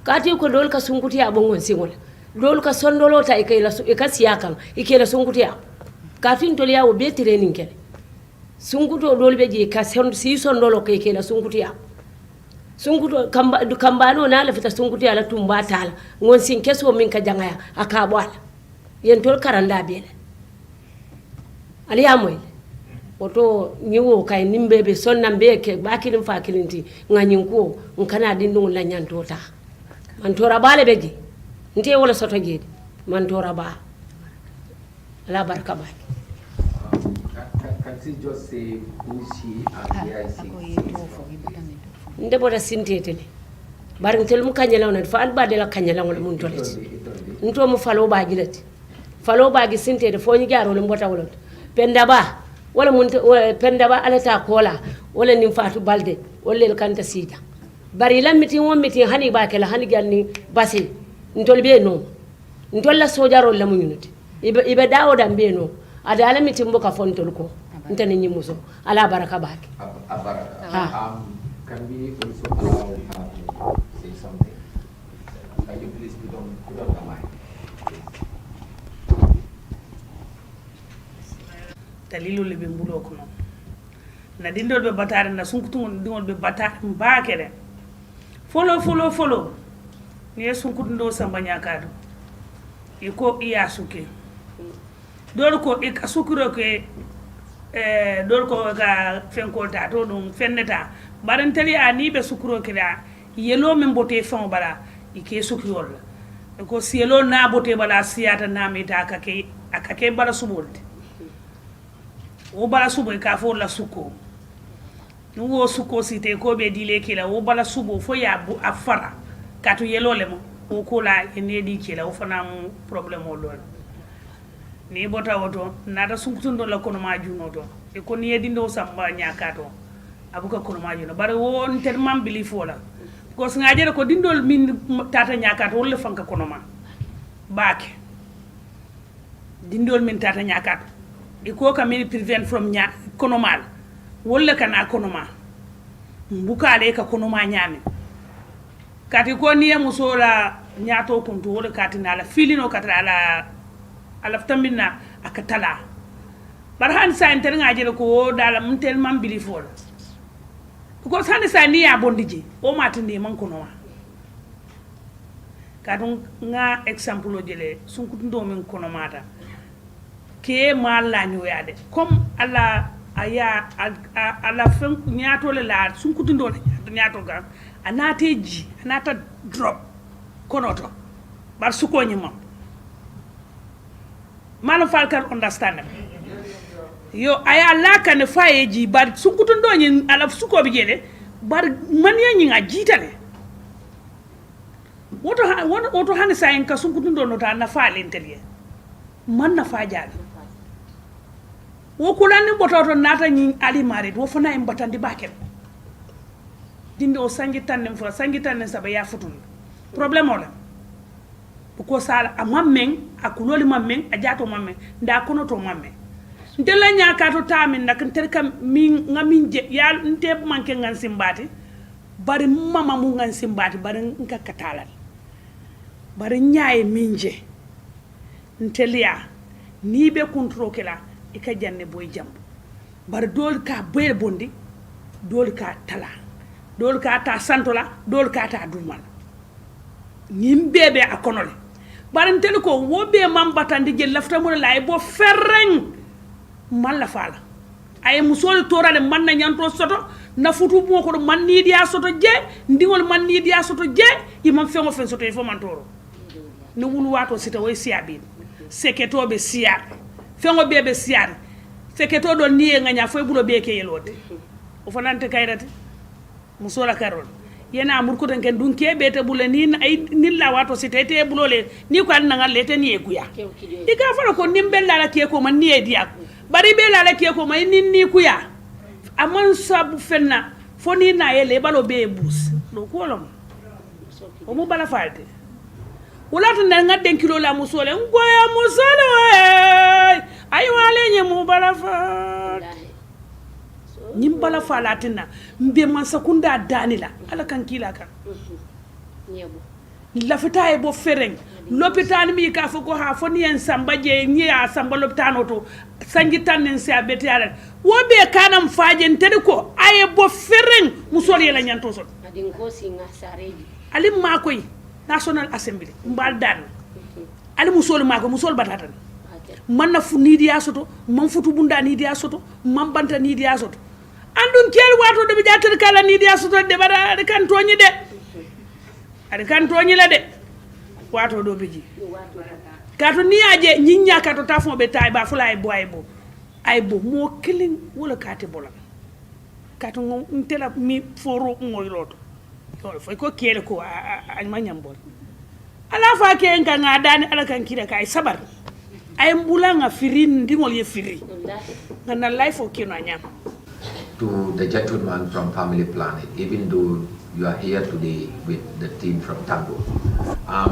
kati ko dol ka sunguti ya bongon singol dol ka sondolo ta ikela ikasiyakan ikela sunguti ya kafin tol yawo be training kele sunguto dol be je ka si sondolo ke ikela sunguti ya sunguto kambano na la fita sunguto ala tumba tala ngon sin keso min ka jangaya aka bwala yen tol karanda bele ali amoy oto nyiwo kay nimbe be sonnam be ke bakilim fakilinti nganyin ko nkana dindu la nyantota man tora bale beji nte wala soto gedi man tora ba la barka ba Can she just say who she and where is she? nde bota sintetele bar ntel mu kanyala wona fa alba de la kanyala wala mun toleti nto mu falo ba gilati falo ba gi sintete fo ni garo le mbota wala penda ba wala mun penda ba alata kola wala nim fatu balde wala le kanta sida bari la mitin won mitin hani ba kala hani ganni basi ntol be no ntol la sojaro la mun yunati ibe dawo dam be no ada ala mitin boka fontol ko ntani nyimuso ala baraka baki Baraka. Can we also allow her to say something? Can you please put on the mic? Dalilu libe mbulo kono. Na dindol be batare na sunkutu dingol be batare mbakere. Follow. Ni sunkutu ndo samba nyakado. Iko iya suke. Dol ko ikasukuro ke dol ko ga fenko ta to dum fenneta barantali ani be sukuro kila yelo men bote fon bala ike sukiyol ko sielo na bote bala siata na meta akake bala subolde o bala subo ka fo la suko nuwo suko site ko be dile kila o bala subo fo ya bu afara katu yelo lemo o ko la ene di kila o fana mu problème o lol ni bota woto nata sunkutundo la kono ma juno to e ko ni edindo samba nyakato abuka kono ma juno bare won ter mam bili fola ko ngajere ko dindol min tata nyakato wala fanka kono ma baake dindol min tata nyakato e ko ka min prevent from nya kono mal wala kana kono ma mbukale ka kono ma nyami kati ko ni musola nyato kuntu wala kati na la filino kata ala tambina akatala bar han sa enter ngajere ko dala muntel man bili fol ko sani sa ni ya bondiji o matinde man kono ma kadun nga example jele sunkutundo men kono mata ke mala nyoyade comme ala aya ala fen nyato le la sunkutundo nyato ga anate ji anata drop kono to bar suko nyima man fal can understand yo aya laka ne faye ji bar sunkuto ndo nyi ala suko bi jede bar man ya nyi nga jitale woto hani sayin ka sunkuto ndo no ta na faale interieur man na fa jaaga wo kulani bototo nata nyi ali marid wo fana en batandi bakel dindi o sangi tannen saba ya futul problème o la ko sala a mammen a kuloli mammen a jato mammen nda kono to mammen ndela nyaaka to tamin nak nter kam min ngamin je ya nte manke ngan simbati bari mama mu ngan simbati bari nka katalal bari nyaaye minje ntelia ni be kontro kala e ka janne boy jambu bari dol ka boy bondi dol ka tala dol ka ta santola dol ka ta dumal nim bebe akonole bari ntel ko wo be mam batandi je lafta mo lay bo ferreng man la fala ay musol torale man na nyanto soto na futu mo ko man ni dia soto je ndingol man ni dia soto je imam fengo fen soto fo man toro no wulu wato sita way siabi seketo be siar fengo bebe siar seketo do ni nganya fo bulo be ke yelode o fanante kayrati musola karol yena amur ko tan ken dun kebe te bule ni ay nilla wato sita te bulole ni ko an ngal lete ni ekuya ika fala ko nimbella la ke ko man ni e dia bari be la ke ko may ni kuya amon sabu fenna foni na yele balo be bus do ko lom o mu bala falte wala tan nga den kilo la musole ngoya musole ay wale nye mu bala fa nyim bala falatina mbe man sakunda danila ala kan kila kan nyebo la fitaye bo fereng l'hôpital mi ka foko ha foni en samba je nyi a samba l'hôpital oto sangi tannen se abeti ala wo be kanam faaje ntede ko aye bo fereng musol yela nyanto so adin ko singa sareji ali makoy national assembly mbal dan ali musol mako musol batatan man na fu ni dia soto man futu bunda ni dia soto man banta ni dia soto andun kel wato de be jatter kala ni dia soto de bada kan toñi de ada kan toñi la de wato do beji kato ni aje nyinya kato tafo be tay ba fula ay bo mo killing wala kate bola kato ntela mi foro ngoy loto fo ko kele ko an manyam bol ala fa ke nga ngadani ala kan kida kay sabar ay mbulanga firin ndingol ye firi ngana life o kino nyam. To the gentleman from Family Planet, even though you are here today with the team from Tango,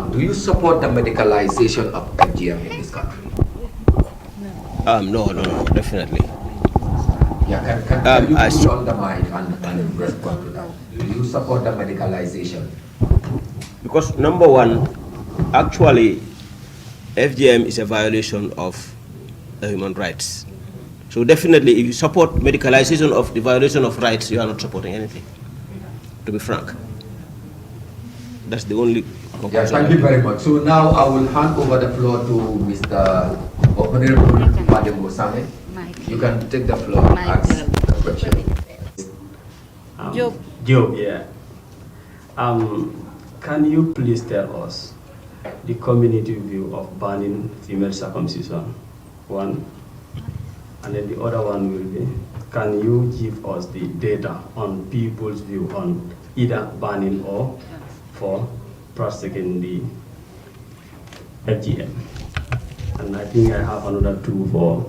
do you support the medicalization of FGM in this country? No, definitely. Yeah, can you put on the mic and respond to that? Do you support the medicalization? Because number one, actually, FGM is a violation of human rights. So definitely, if you support medicalization of the violation of rights, you are not supporting anything, to be frank. That's the only conclusion. Yeah, thank you very much. So now I will hand over the floor to Mr. Honorable Madam Osame. You can take the floor and ask the question. Job, yeah. Can you please tell us the community view of banning female circumcision? One. And then the other one will be, can you give us the data on people's view on either banning or for prosecuting the FGM? And I think I have another two for...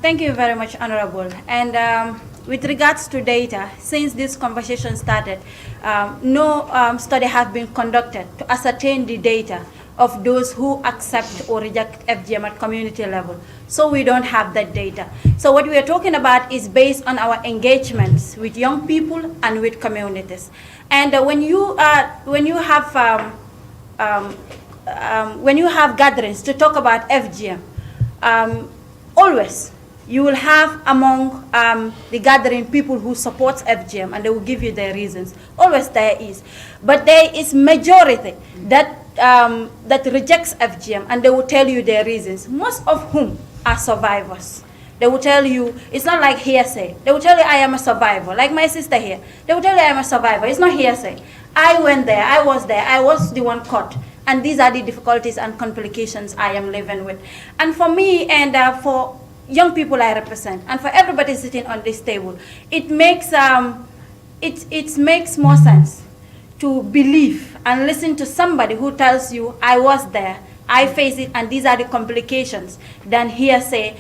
Thank you very much, Honorable. And with regards to data, since this conversation started, no study has been conducted to ascertain the data of those who accept or reject FGM at community level. So we don't have that data. So what we are talking about is based on our engagements with young people and with communities. And when you have gatherings to talk about FGM, always you will have among the gathering people who support FGM, and they will give you their reasons. Always there is. But there is majority that rejects FGM, and they will tell you their reasons, most of whom are survivors. They will tell you, it's not like hearsay. They will tell you, I am a survivor. Like my sister here. They will tell you, I am a survivor. It's not hearsay. I went there, I was the one caught. And these are the difficulties and complications I am living with. And for me and for young people I represent, and for everybody sitting on this table, it makes more sense to believe and listen to somebody who tells you, I was there, I face it, and these are the complications, than hearsay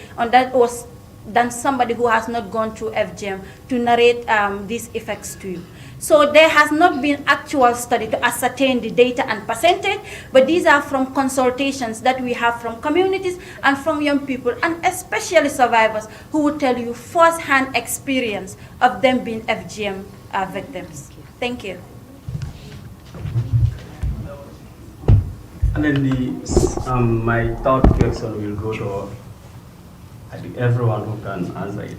than somebody who has not gone through FGM to narrate these effects to you. So there has not been actual study to ascertain the data and percentage, but these are from consultations that we have from communities and from young people, and especially survivors who will tell you first-hand experience of them being FGM victims. Thank you. And then my third question will go to I think everyone who can answer it.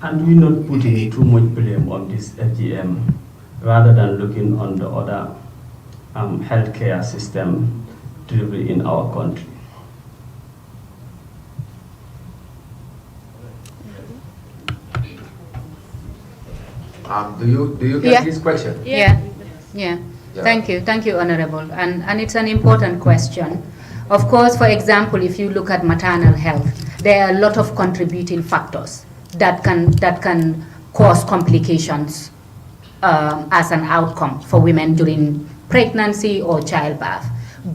And we not putting too much blame on this FGM rather than looking on the other healthcare system delivery in our country. Do you get this question? Yeah. Thank you, Honorable. And it's an important question. Of course, for example, if you look at maternal health, there are a lot of contributing factors that can cause complications as an outcome for women during pregnancy or childbirth.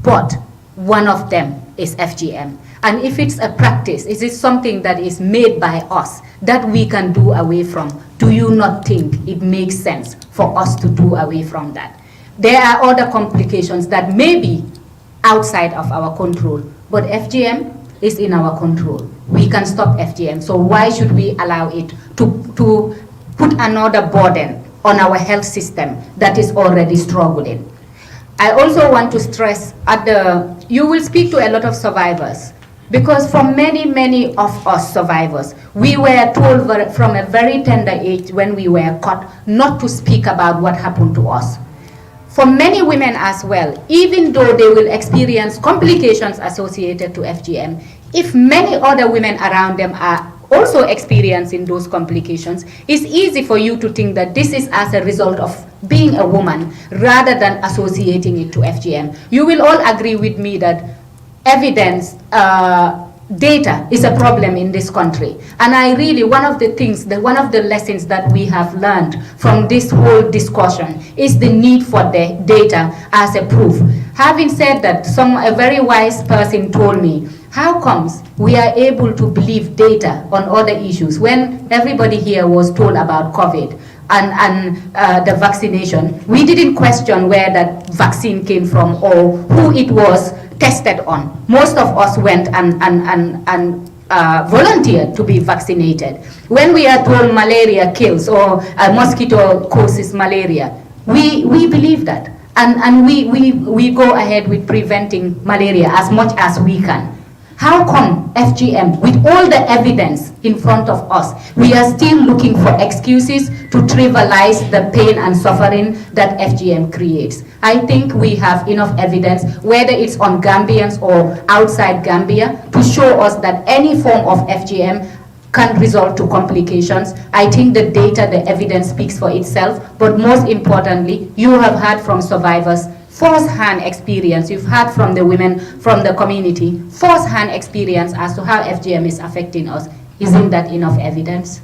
But one of them is FGM. And if it's a practice, is it something that is made by us that we can do away from? Do you not think it makes sense for us to do away from that? There are other complications that may be outside of our control, but FGM is in our control. We can stop FGM, so why should we allow it to put another burden on our health system that is already struggling? I also want to stress you will speak to a lot of survivors, because for many of us survivors, we were told from a very tender age when we were caught not to speak about what happened to us. For many women as well, even though they will experience complications associated to FGM, if many other women around them are also experiencing those complications, it's easy for you to think that this is as a result of being a woman rather than associating it to FGM. You will all agree with me that evidence, data is a problem in this country. And one of the lessons that we have learned from this whole discussion is the need for the data as a proof. Having said that, a very wise person told me, how comes we are able to believe data on other issues when everybody here was told about COVID and the vaccination? We didn't question where that vaccine came from or who it was tested on. Most of us went and volunteered to be vaccinated. When we are told malaria kills or a mosquito causes malaria, we believe that. And we go ahead with preventing malaria as much as we can. How come FGM, with all the evidence in front of us, we are still looking for excuses to trivialize the pain and suffering that FGM creates? I think we have enough evidence, whether it's on Gambians or outside Gambia, to show us that any form of FGM can result to complications. I think the data, the evidence speaks for itself, but most importantly, you have heard from survivors first-hand experience. You've heard from the women from the community, first-hand experience as to how FGM is affecting us. Isn't that enough evidence?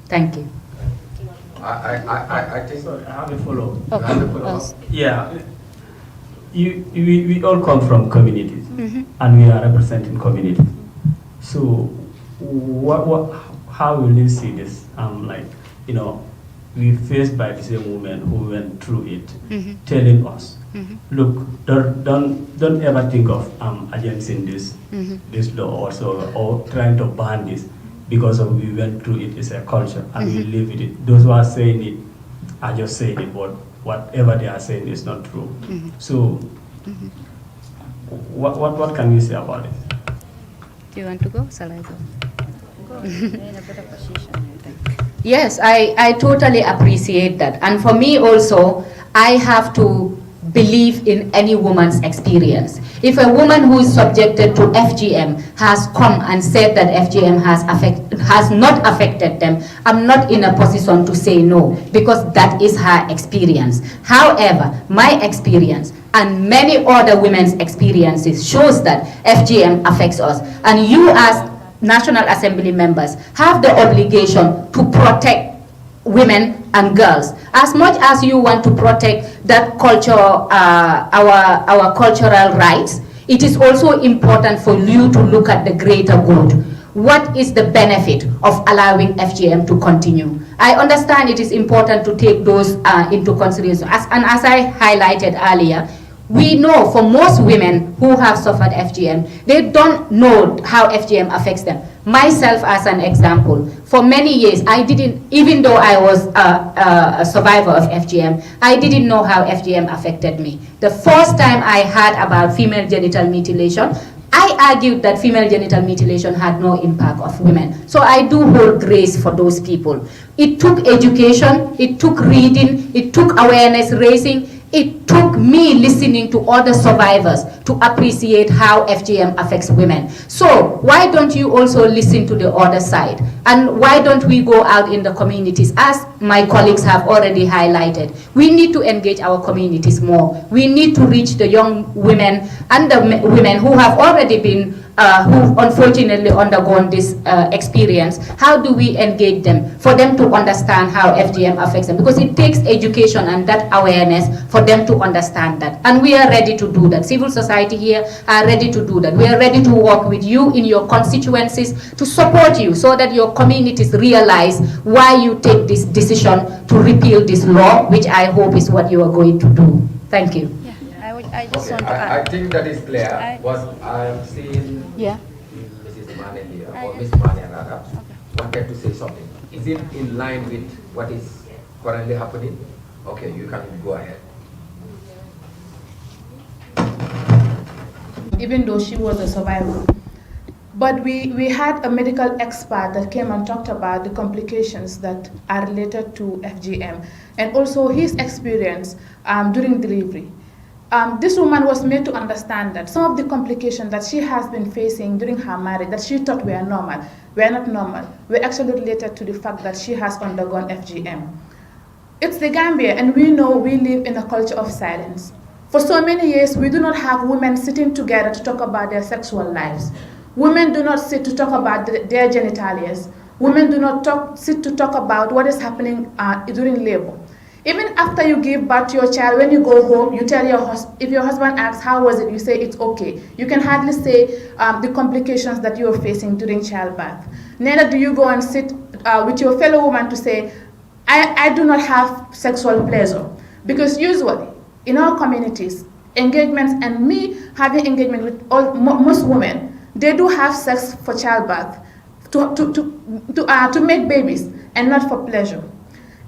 Thank you. I think. Sorry, I have a follow-up. Okay. Yeah. We all come from communities, and we are representing communities. So, how will you see this? We faced by the same women who went through it, telling us, look, don't ever think of against this law also, or trying to ban this, because we went through it. It's a culture, and we live with it. Those who are saying it are just saying it, but whatever they are saying is not true. So, what can you say about it? Do you want to go? Shall I go? Yes, I totally appreciate that. And for me also, I have to believe in any woman's experience. If a woman who is subjected to FGM has come and said that FGM has not affected them, I'm not in a position to say no, because that is her experience. However, my experience and many other women's experiences shows that FGM affects us. And you as National Assembly members have the obligation to protect women and girls. As much as you want to protect that culture, our cultural rights, it is also important for you to look at the greater good. What is the benefit of allowing FGM to continue? I understand it is important to take those into consideration. As I highlighted earlier, we know for most women who have suffered FGM, they don't know how FGM affects them. Myself as an example, for many years, I didn't, even though I was a survivor of FGM, I didn't know how FGM affected me. The first time I heard about female genital mutilation, I argued that female genital mutilation had no impact of women. So I do hold grace for those people. It took education, it took reading, it took awareness raising, it took me listening to other survivors to appreciate how FGM affects women. So why don't you also listen to the other side? And why don't we go out in the communities, as my colleagues have already highlighted? We need to engage our communities more. We need to reach the young women and the women who have already been who've unfortunately undergone this experience. How do we engage them for them to understand how FGM affects them? Because it takes education and that awareness for them to understand that. And we are ready to do that. Civil society here are ready to do that. We are ready to work with you in your constituencies to support you so that your communities realize why you take this decision to repeal this law, which I hope is what you are going to do. Thank you. I just want to I think that is clear. What I'm seeing Mrs. Mane here, or Ms. Mane rather, wanted to say something. Is it in line with what is currently happening? Okay, you can go ahead. Even though she was a survivor. But we had a medical expert that came and talked about the complications that are related to FGM and also his experience during delivery. This woman was made to understand that some of the complications that she has been facing during her marriage that she thought were normal, were not normal, were actually related to the fact that she has undergone FGM. It's the Gambia, and we know we live in a culture of silence. For so many years, we do not have women sitting together to talk about their sexual lives. Women do not sit to talk about their genitalias. Women do not sit to talk about what is happening during labor. Even after you give birth to your child, when you go home, you tell your husband, if your husband asks, how was it, you say it's okay. You can hardly say the complications that you are facing during childbirth. Neither do you go and sit with your fellow woman to say, I do not have sexual pleasure. Because usually, in our communities, engagements, and me having engagement with most women, they do have sex for childbirth, to make babies, and not for pleasure.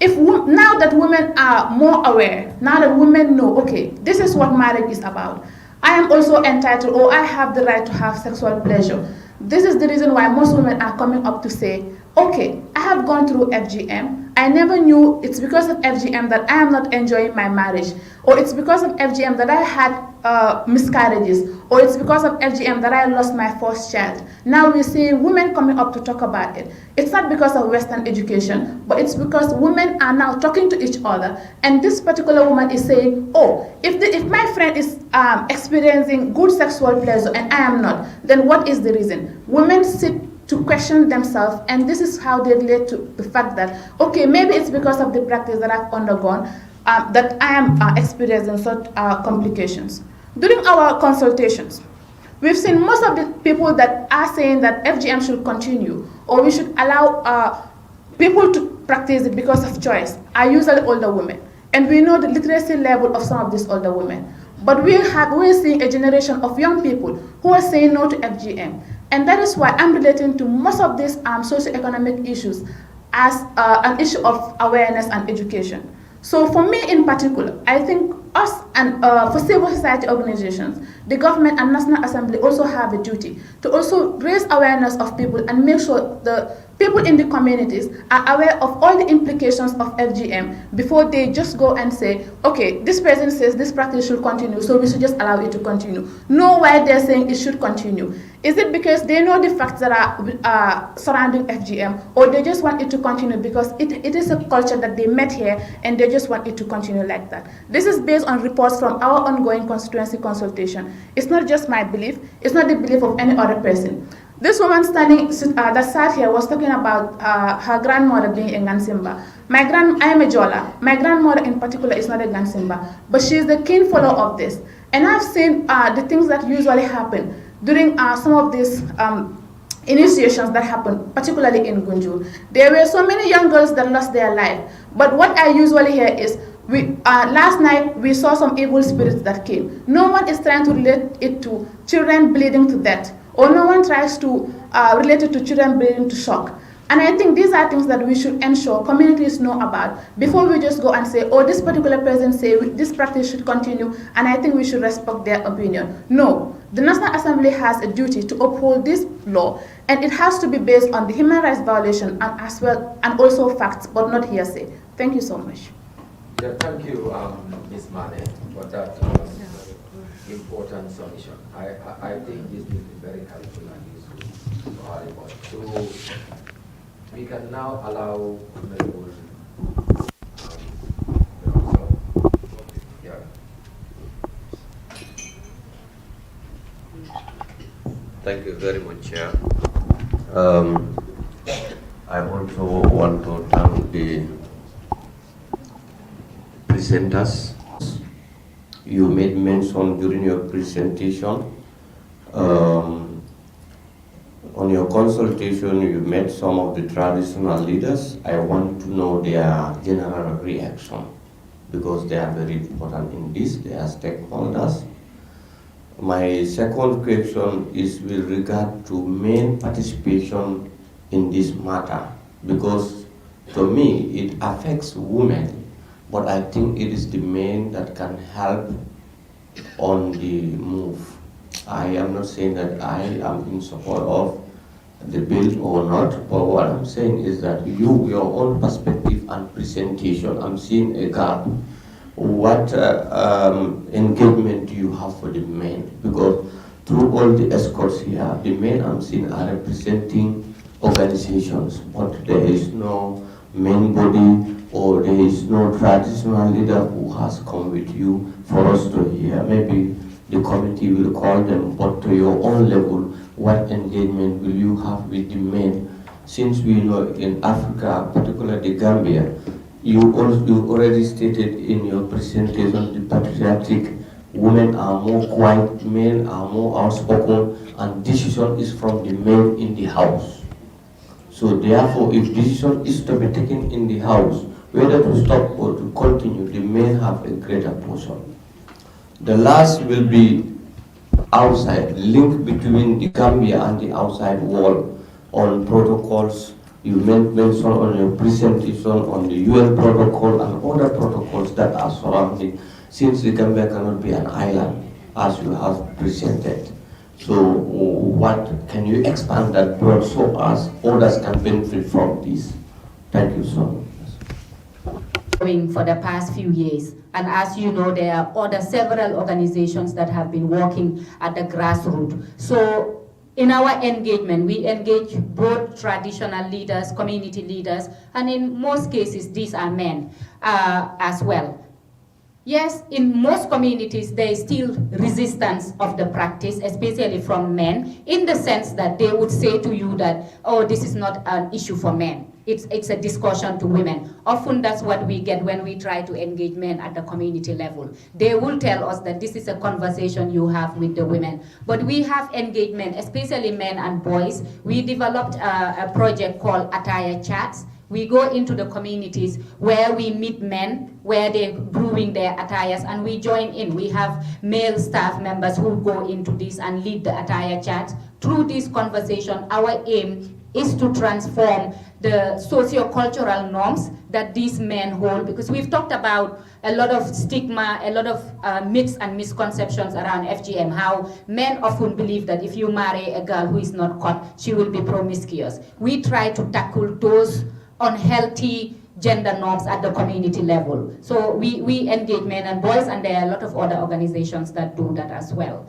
Now that women are more aware, now that women know, okay, this is what marriage is about, I am also entitled, or I have the right to have sexual pleasure. This is the reason why most women are coming up to say, okay, I have gone through FGM. I never knew it's because of FGM that I am not enjoying my marriage, or it's because of FGM that I had miscarriages, or it's because of FGM that I lost my first child. Now we're seeing women coming up to talk about it. It's not because of Western education, but it's because women are now talking to each other, and this particular woman is saying, oh, if my friend is experiencing good sexual pleasure and I am not, then what is the reason? Women sit to question themselves, and this is how they relate to the fact that, okay, maybe it's because of the practice that I've undergone that I am experiencing such complications. During our consultations, we've seen most of the people that are saying that FGM should continue, or we should allow people to practice it because of choice, are usually older women. And we know the literacy level of some of these older women. But we're seeing a generation of young people who are saying no to FGM. And that is why I'm relating to most of these socioeconomic issues as an issue of awareness and education. So for me in particular, I think us and for civil society organizations, the government and National Assembly also have a duty to also raise awareness of people and make sure the people in the communities are aware of all the implications of FGM before they just go and say, okay, this person says this practice should continue, so we should just allow it to continue. Know why they're saying it should continue. Is it because they know the facts that are surrounding FGM, or they just want it to continue because it is a culture that they met here and they just want it to continue like that? This is based on reports from our ongoing constituency consultation. It's not just my belief, it's not the belief of any other person. This woman that sat here was talking about her grandmother being a Gansimba. I am a Jola. My grandmother in particular is not a Gansimba, but she is the keen follower of this. And I've seen the things that usually happen during some of these initiations that happen, particularly in Gunjur. There were so many young girls that lost their life. But what I usually hear is, last night we saw some evil spirits that came. No one is trying to relate it to children bleeding to death, or no one tries to relate it to children bleeding to shock. And I think these are things that we should ensure communities know about before we just go and say, oh, this particular person say this practice should continue, and I think we should respect their opinion. No, the National Assembly has a duty to uphold this law, and it has to be based on the human rights violation and as well, and also facts, but not hearsay. Thank you so much. Yeah, thank you, Ms. Mane, for that important submission. I think this will be very helpful and useful for our report. So we can now allow Honorable Thank you very much, Chair. I also want to thank the presenters. You made mention during your presentation on your consultation, you met some of the traditional leaders. I want to know their general reaction because they are very important in this. They are stakeholders. My second question is with regard to men participation in this matter, because to me it affects women, but I think it is the men that can help on the move. I am not saying that I am in support of the bill or not, but what I'm saying is that your own perspective and presentation, I'm seeing a gap. What engagement do you have for the men? Because through all the escorts here, the men I'm seeing are representing organizations, but there is no main body or there is no traditional leader who has come with you for us to hear. Maybe the committee will call them, but to your own level, what engagement will you have with the men? Since we know in Africa, particularly Gambia, you already stated in your presentation the patriotic women are more quiet, men are more outspoken, and decision is from the men in the house. So therefore, if decision is to be taken in the house, whether to stop or to continue, the men have a greater portion. The last will be outside, link between the Gambia and the outside world on protocols. You mentioned on your presentation on the UN protocol and other protocols that are surrounding, since the Gambia cannot be an island as you have presented. So what can you expand that broad so as others can benefit from this? Thank you so much. For the past few years, and as you know, there are several organizations that have been working at the grassroots. So in our engagement, we engage both traditional leaders, community leaders, and in most cases, these are men as well. Yes, in most communities, there is still resistance of the practice, especially from men, in the sense that they would say to you that, oh, this is not an issue for men. It's a discussion to women. Often that's what we get when we try to engage men at the community level. They will tell us that this is a conversation you have with the women. But we have engagement, especially men and boys. We developed a project called Attire Chats. We go into the communities where we meet men, where they're brewing their attires, and we join in. We have male staff members who go into this and lead the attire chat. Through this conversation, our aim is to transform the socio-cultural norms that these men hold, because we've talked about a lot of stigma, a lot of myths and misconceptions around FGM, how men often believe that if you marry a girl who is not caught, she will be promiscuous. We try to tackle those unhealthy gender norms at the community level. So we engage men and boys, and there are a lot of other organizations that do that as well.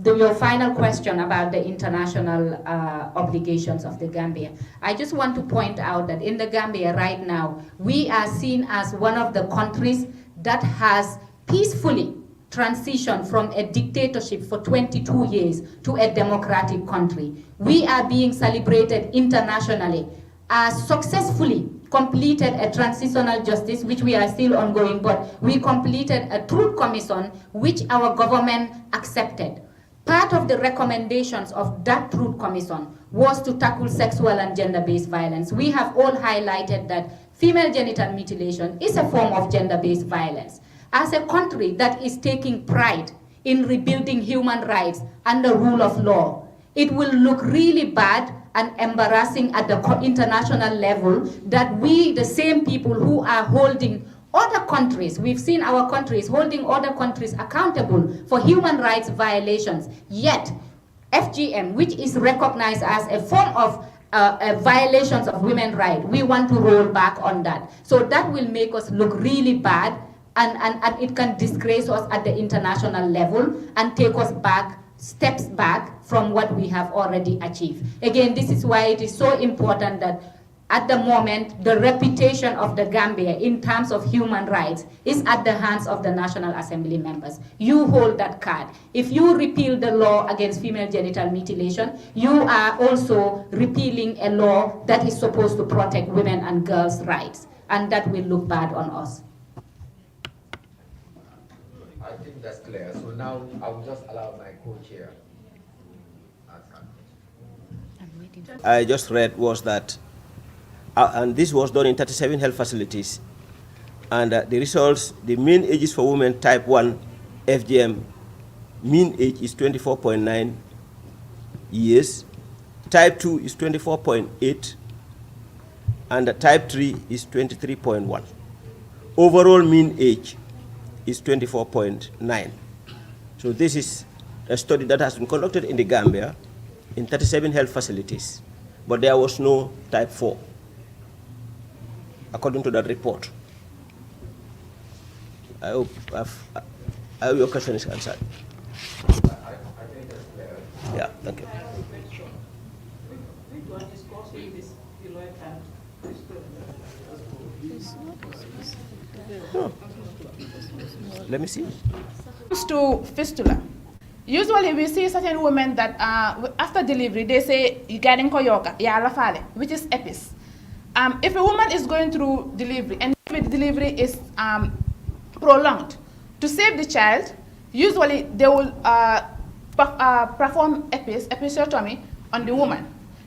Your final question about the international obligations of the Gambia. I just want to point out that in the Gambia right now, we are seen as one of the countries that has peacefully transitioned from a dictatorship for 22 years to a democratic country. We are being celebrated internationally as successfully completed a transitional justice, which we are still ongoing, but we completed a truth commission, which our government accepted. Part of the recommendations of that truth commission was to tackle sexual and gender-based violence. We have all highlighted that female genital mutilation is a form of gender-based violence. As a country that is taking pride in rebuilding human rights and the rule of law, it will look really bad and embarrassing at the international level that we, the same people who are holding other countries, we've seen our countries holding other countries accountable for human rights violations, yet FGM, which is recognized as a form of violations of women's rights, we want to roll back on that. So that will make us look really bad, and it can disgrace us at the international level and take us back, steps back from what we have already achieved. Again, this is why it is so important that at the moment, the reputation of the Gambia in terms of human rights is at the hands of the National Assembly members. You hold that card. If you repeal the law against female genital mutilation, you are also repealing a law that is supposed to protect women and girls' rights, and that will look bad on us. I think that's clear. So now I will just allow my co-chair to answer. I just read was that, and this was done in 37 health facilities, and the results, the mean ages for women type 1 FGM, mean age is 24.9 years, type 2 is 24.8, and type 3 is 23.1. Overall mean age is 24.9. So this is a study that has been conducted in the Gambia in 37 health facilities, but there was no type 4, according to that report. I hope your question is answered. Yeah, thank you. No. Let me see. Comes to fistula. Usually we see certain women that after delivery, they say, which is epis. If a woman is going through delivery and the delivery is prolonged, to save the child, usually they will perform episiotomy on the woman.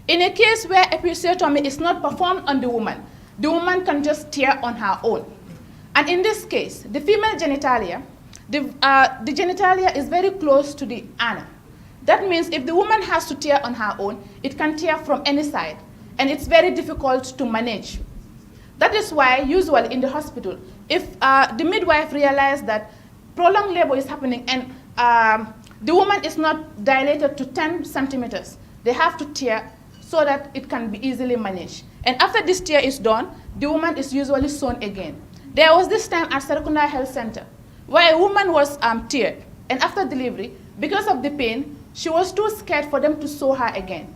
In a case where episiotomy is not performed on the woman can just tear on her own. And in this case, the female genitalia, the genitalia is very close to the anus. That means if the woman has to tear on her own, it can tear from any side, and it's very difficult to manage. That is why usually in the hospital, if the midwife realizes that prolonged labor is happening and the woman is not dilated to 10 centimeters, they have to tear so that it can be easily managed. And after this tear is done, the woman is usually sewn again. There was this time at Serikunda Health Center where a woman was teared, and after delivery, because of the pain, she was too scared for them to sew her again.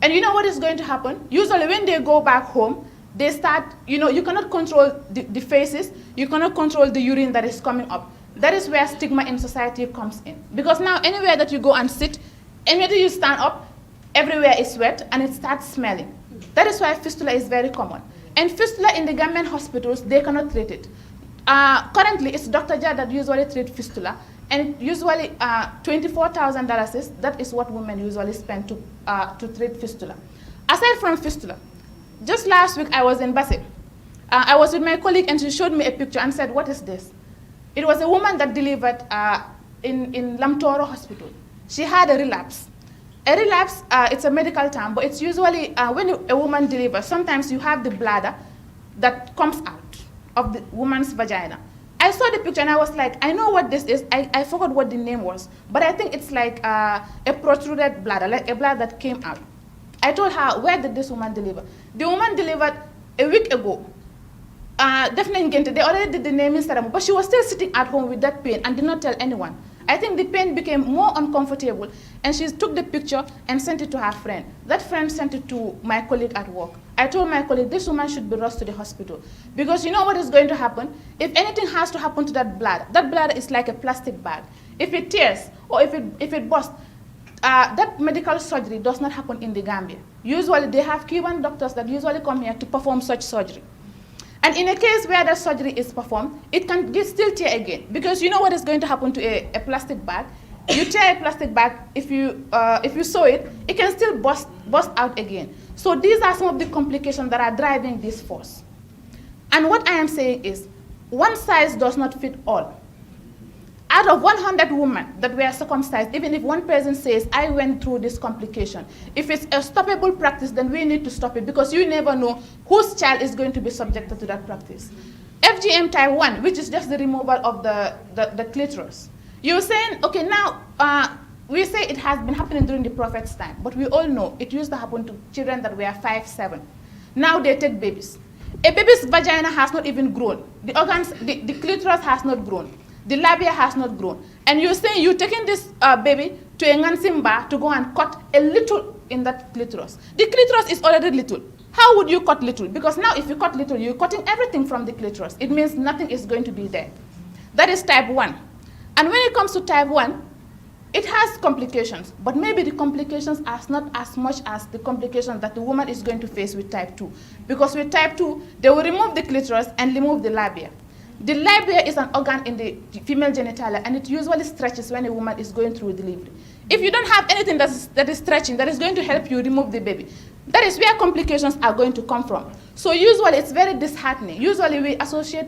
And you know what is going to happen? Usually when they go back home, they start, you cannot control the faces, you cannot control the urine that is coming up. That is where stigma in society comes in. Because now anywhere that you go and sit, anywhere you stand up, everywhere is wet and it starts smelling. That is why fistula is very common. And fistula in the Gambian hospitals, they cannot treat it. Currently, it's Dr. Jad that usually treats fistula, and usually $24,000, that is what women usually spend to treat fistula. Aside from fistula, just last week I was in Basse. I was with my colleague and she showed me a picture and said, what is this? It was a woman that delivered in Lamtoro Hospital. She had a relapse. A relapse, it's a medical term, but it's usually when a woman delivers, sometimes you have the bladder that comes out of the woman's vagina. I saw the picture and I was like, I know what this is. I forgot what the name was, but I think it's like a protruded bladder, like a bladder that came out. I told her, where did this woman deliver? The woman delivered a week ago. Definitely, they already did the naming ceremony, but she was still sitting at home with that pain and did not tell anyone. I think the pain became more uncomfortable, and she took the picture and sent it to her friend. That friend sent it to my colleague at work. I told my colleague, this woman should be rushed to the hospital. Because you know what is going to happen? If anything has to happen to that bladder is like a plastic bag. If it tears or if it bursts, that medical surgery does not happen in the Gambia. Usually they have Cuban doctors that usually come here to perform such surgery. And in a case where that surgery is performed, it can still tear again. Because you know what is going to happen to a plastic bag? You tear a plastic bag, if you sew it, it can still burst out again. So these are some of the complications that are driving this force. And what I am saying is, one size does not fit all. Out of 100 women that were circumcised, even if one person says, I went through this complication, if it's a stoppable practice, then we need to stop it, because you never know whose child is going to be subjected to that practice. FGM type 1, which is just the removal of the clitoris. You're saying, okay, now, we say it has been happening during the Prophet's time, but we all know it used to happen to children that were 5, 7. Now they take babies. A baby's vagina has not even grown. The organs, the clitoris has not grown. The labia has not grown. And you're saying you're taking this baby to a ngansimba to go and cut a little in that clitoris. The clitoris is already little. How would you cut little? Because now if you cut little, you're cutting everything from the clitoris. It means nothing is going to be there. That is type 1. And when it comes to type 1, it has complications, but maybe the complications are not as much as the complications that the woman is going to face with type 2. Because with type 2, they will remove the clitoris and remove the labia. The labia is an organ in the female genitalia, and it usually stretches when a woman is going through delivery. If you don't have anything that is stretching, that is going to help you remove the baby, that is where complications are going to come from. So usually it's very disheartening. Usually we associate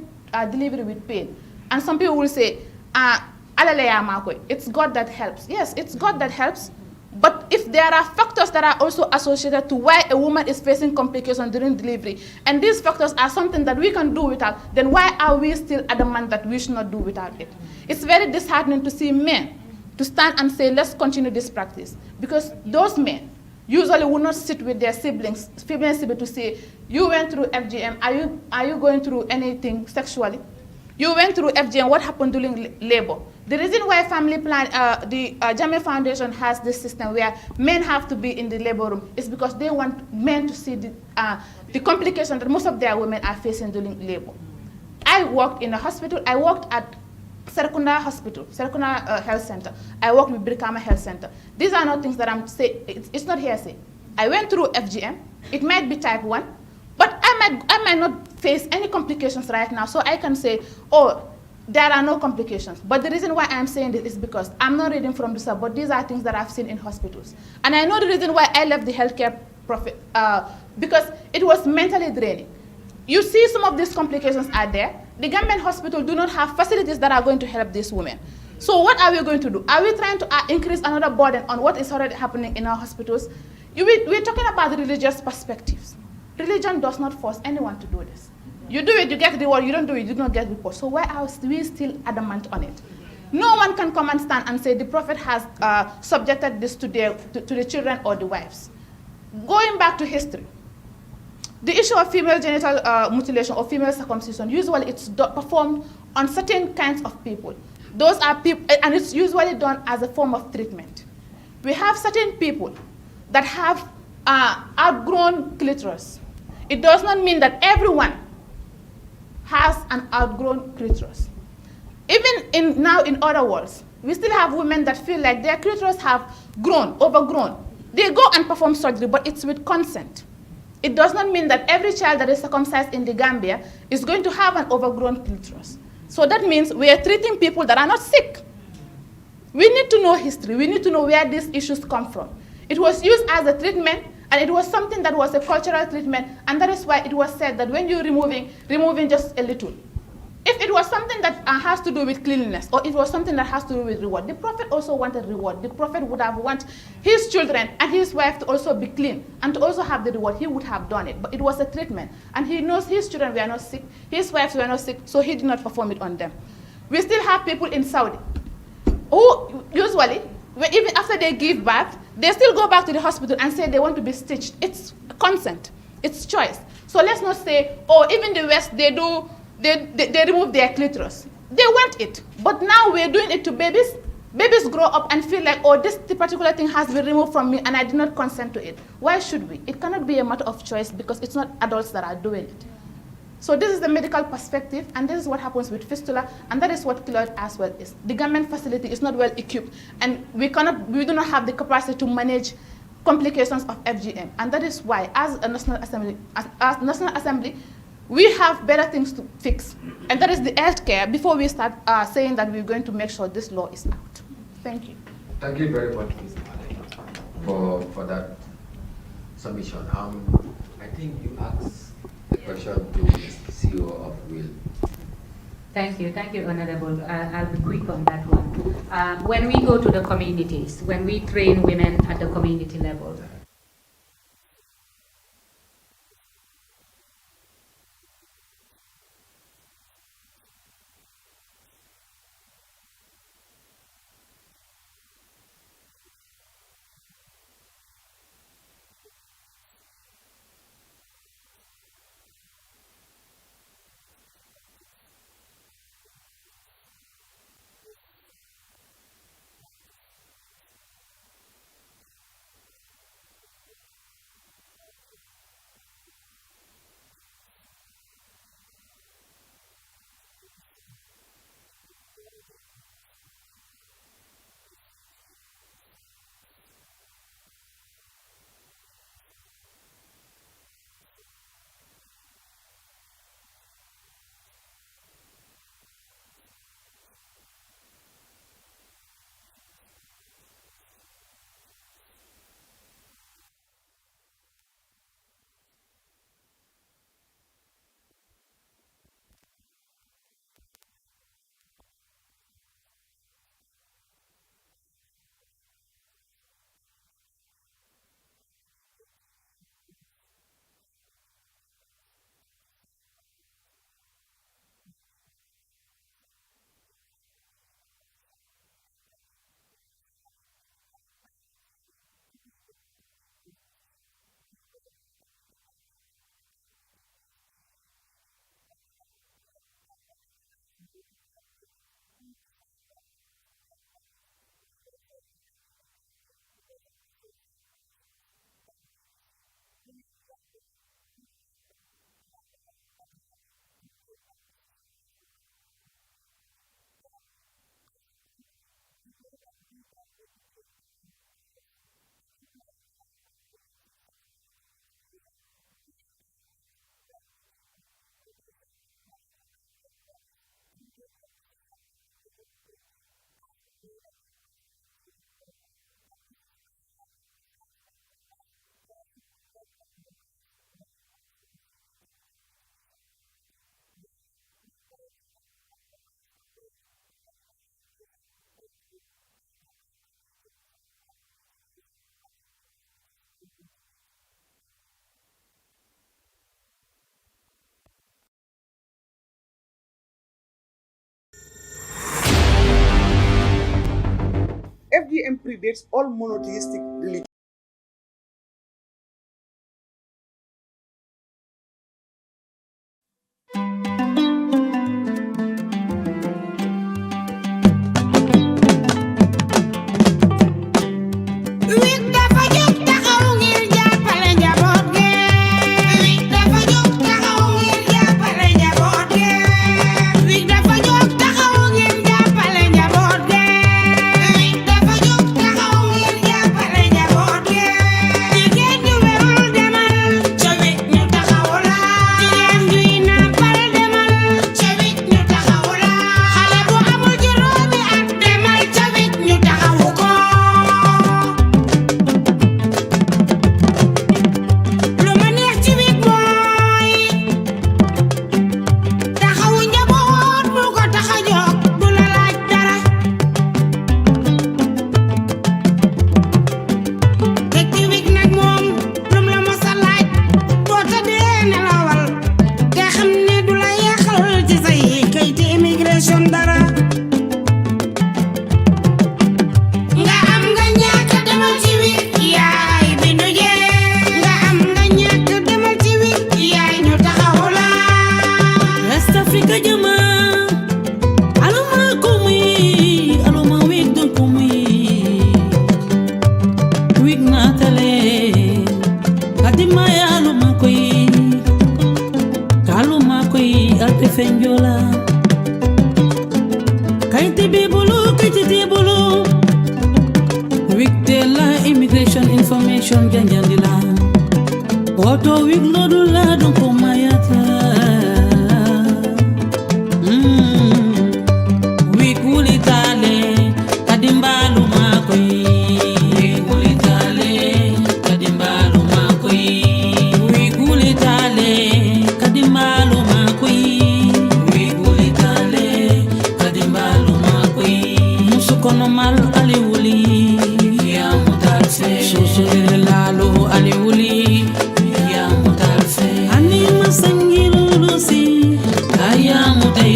delivery with pain. And some people will say, it's God that helps. Yes, it's God that helps. But if there are factors that are also associated to why a woman is facing complications during delivery, and these factors are something that we can do without, then why are we still adamant that we should not do without it? It's very disheartening to see men to stand and say, let's continue this practice. Because those men usually will not sit with their siblings, female siblings, to say, you went through FGM, are you going through anything sexually? You went through FGM, what happened during labor? The reason why family plan, the Jame Foundation has this system where men have to be in the labor room is because they want men to see the complications that most of their women are facing during labor. I worked in a hospital. I worked at Serkunda Hospital, Serkunda Health Center. I worked with Brikama Health Center. These are not things that I'm saying, it's not hearsay. I went through FGM. It might be type 1, but I might not face any complications right now, so I can say, oh, there are no complications. But the reason why I'm saying this is because I'm not reading from the sub, but these are things that I've seen in hospitals. And I know the reason why I left the healthcare profit, because it was mentally draining. You see some of these complications are there. The government hospital do not have facilities that are going to help these women. So what are we going to do? Are we trying to increase another burden on what is already happening in our hospitals? We're talking about the religious perspectives. Religion does not force anyone to do this. You do it, you get the reward. You don't do it, you do not get the reward. So why are we still adamant on it? No one can come and stand and say the Prophet has subjected this to the children or the wives. Going back to history, the issue of female genital mutilation or female circumcision, usually it's performed on certain kinds of people. Those are people, and it's usually done as a form of treatment. We have certain people that have outgrown clitoris. It does not mean that everyone has an outgrown clitoris. Even now in other worlds, we still have women that feel like their clitoris have grown, overgrown. They go and perform surgery, but it's with consent. It does not mean that every child that is circumcised in the Gambia is going to have an overgrown clitoris. So that means we are treating people that are not sick. We need to know history. We need to know where these issues come from. It was used as a treatment, and it was something that was a cultural treatment, and that is why it was said that when you're removing just a little. If it was something that has to do with cleanliness, or it was something that has to do with reward, the Prophet also wanted reward. The Prophet would have wanted his children and his wife to also be clean and to also have the reward. He would have done it, but it was a treatment. And he knows his children were not sick, his wives were not sick, so he did not perform it on them. We still have people in Saudi who usually, even after they give birth, they still go back to the hospital and say they want to be stitched. It's consent, it's choice. So let's not say, oh, even the West, they remove their clitoris. They want it, but now we're doing it to babies. Babies grow up and feel like, oh, this particular thing has been removed from me and I did not consent to it. Why should we? It cannot be a matter of choice because it's not adults that are doing it. So this is the medical perspective, and this is what happens with fistula, and that is what keloid as well is. The government facility is not well equipped, and we do not have the capacity to manage complications of FGM, and that is why, as a National Assembly, we have better things to fix, and that is the health care before we start saying that we're going to make sure this law is out. Thank you. Thank you very much, Mr. Malek, for that submission. I think you asked the question to the CEO of Will. Thank you, Honorable. I'll be quick on that one. When we go to the communities, when we train women at the community level, FGM predates all monotheistic religions. Dafa jóg taxaw ngir jàppale njaboot Constitution janjandila Oto wiglodula don ko mayata Wikulitale kadimbalu makoi Wikulitale kadimbalu makoi Wikulitale kadimbalu makoi Wikulitale kadimbalu makoi Musukono mal aliwuli ya mutarse Susule lalo aliwuli ya mutarse Ani masangilu lusi kaya mutai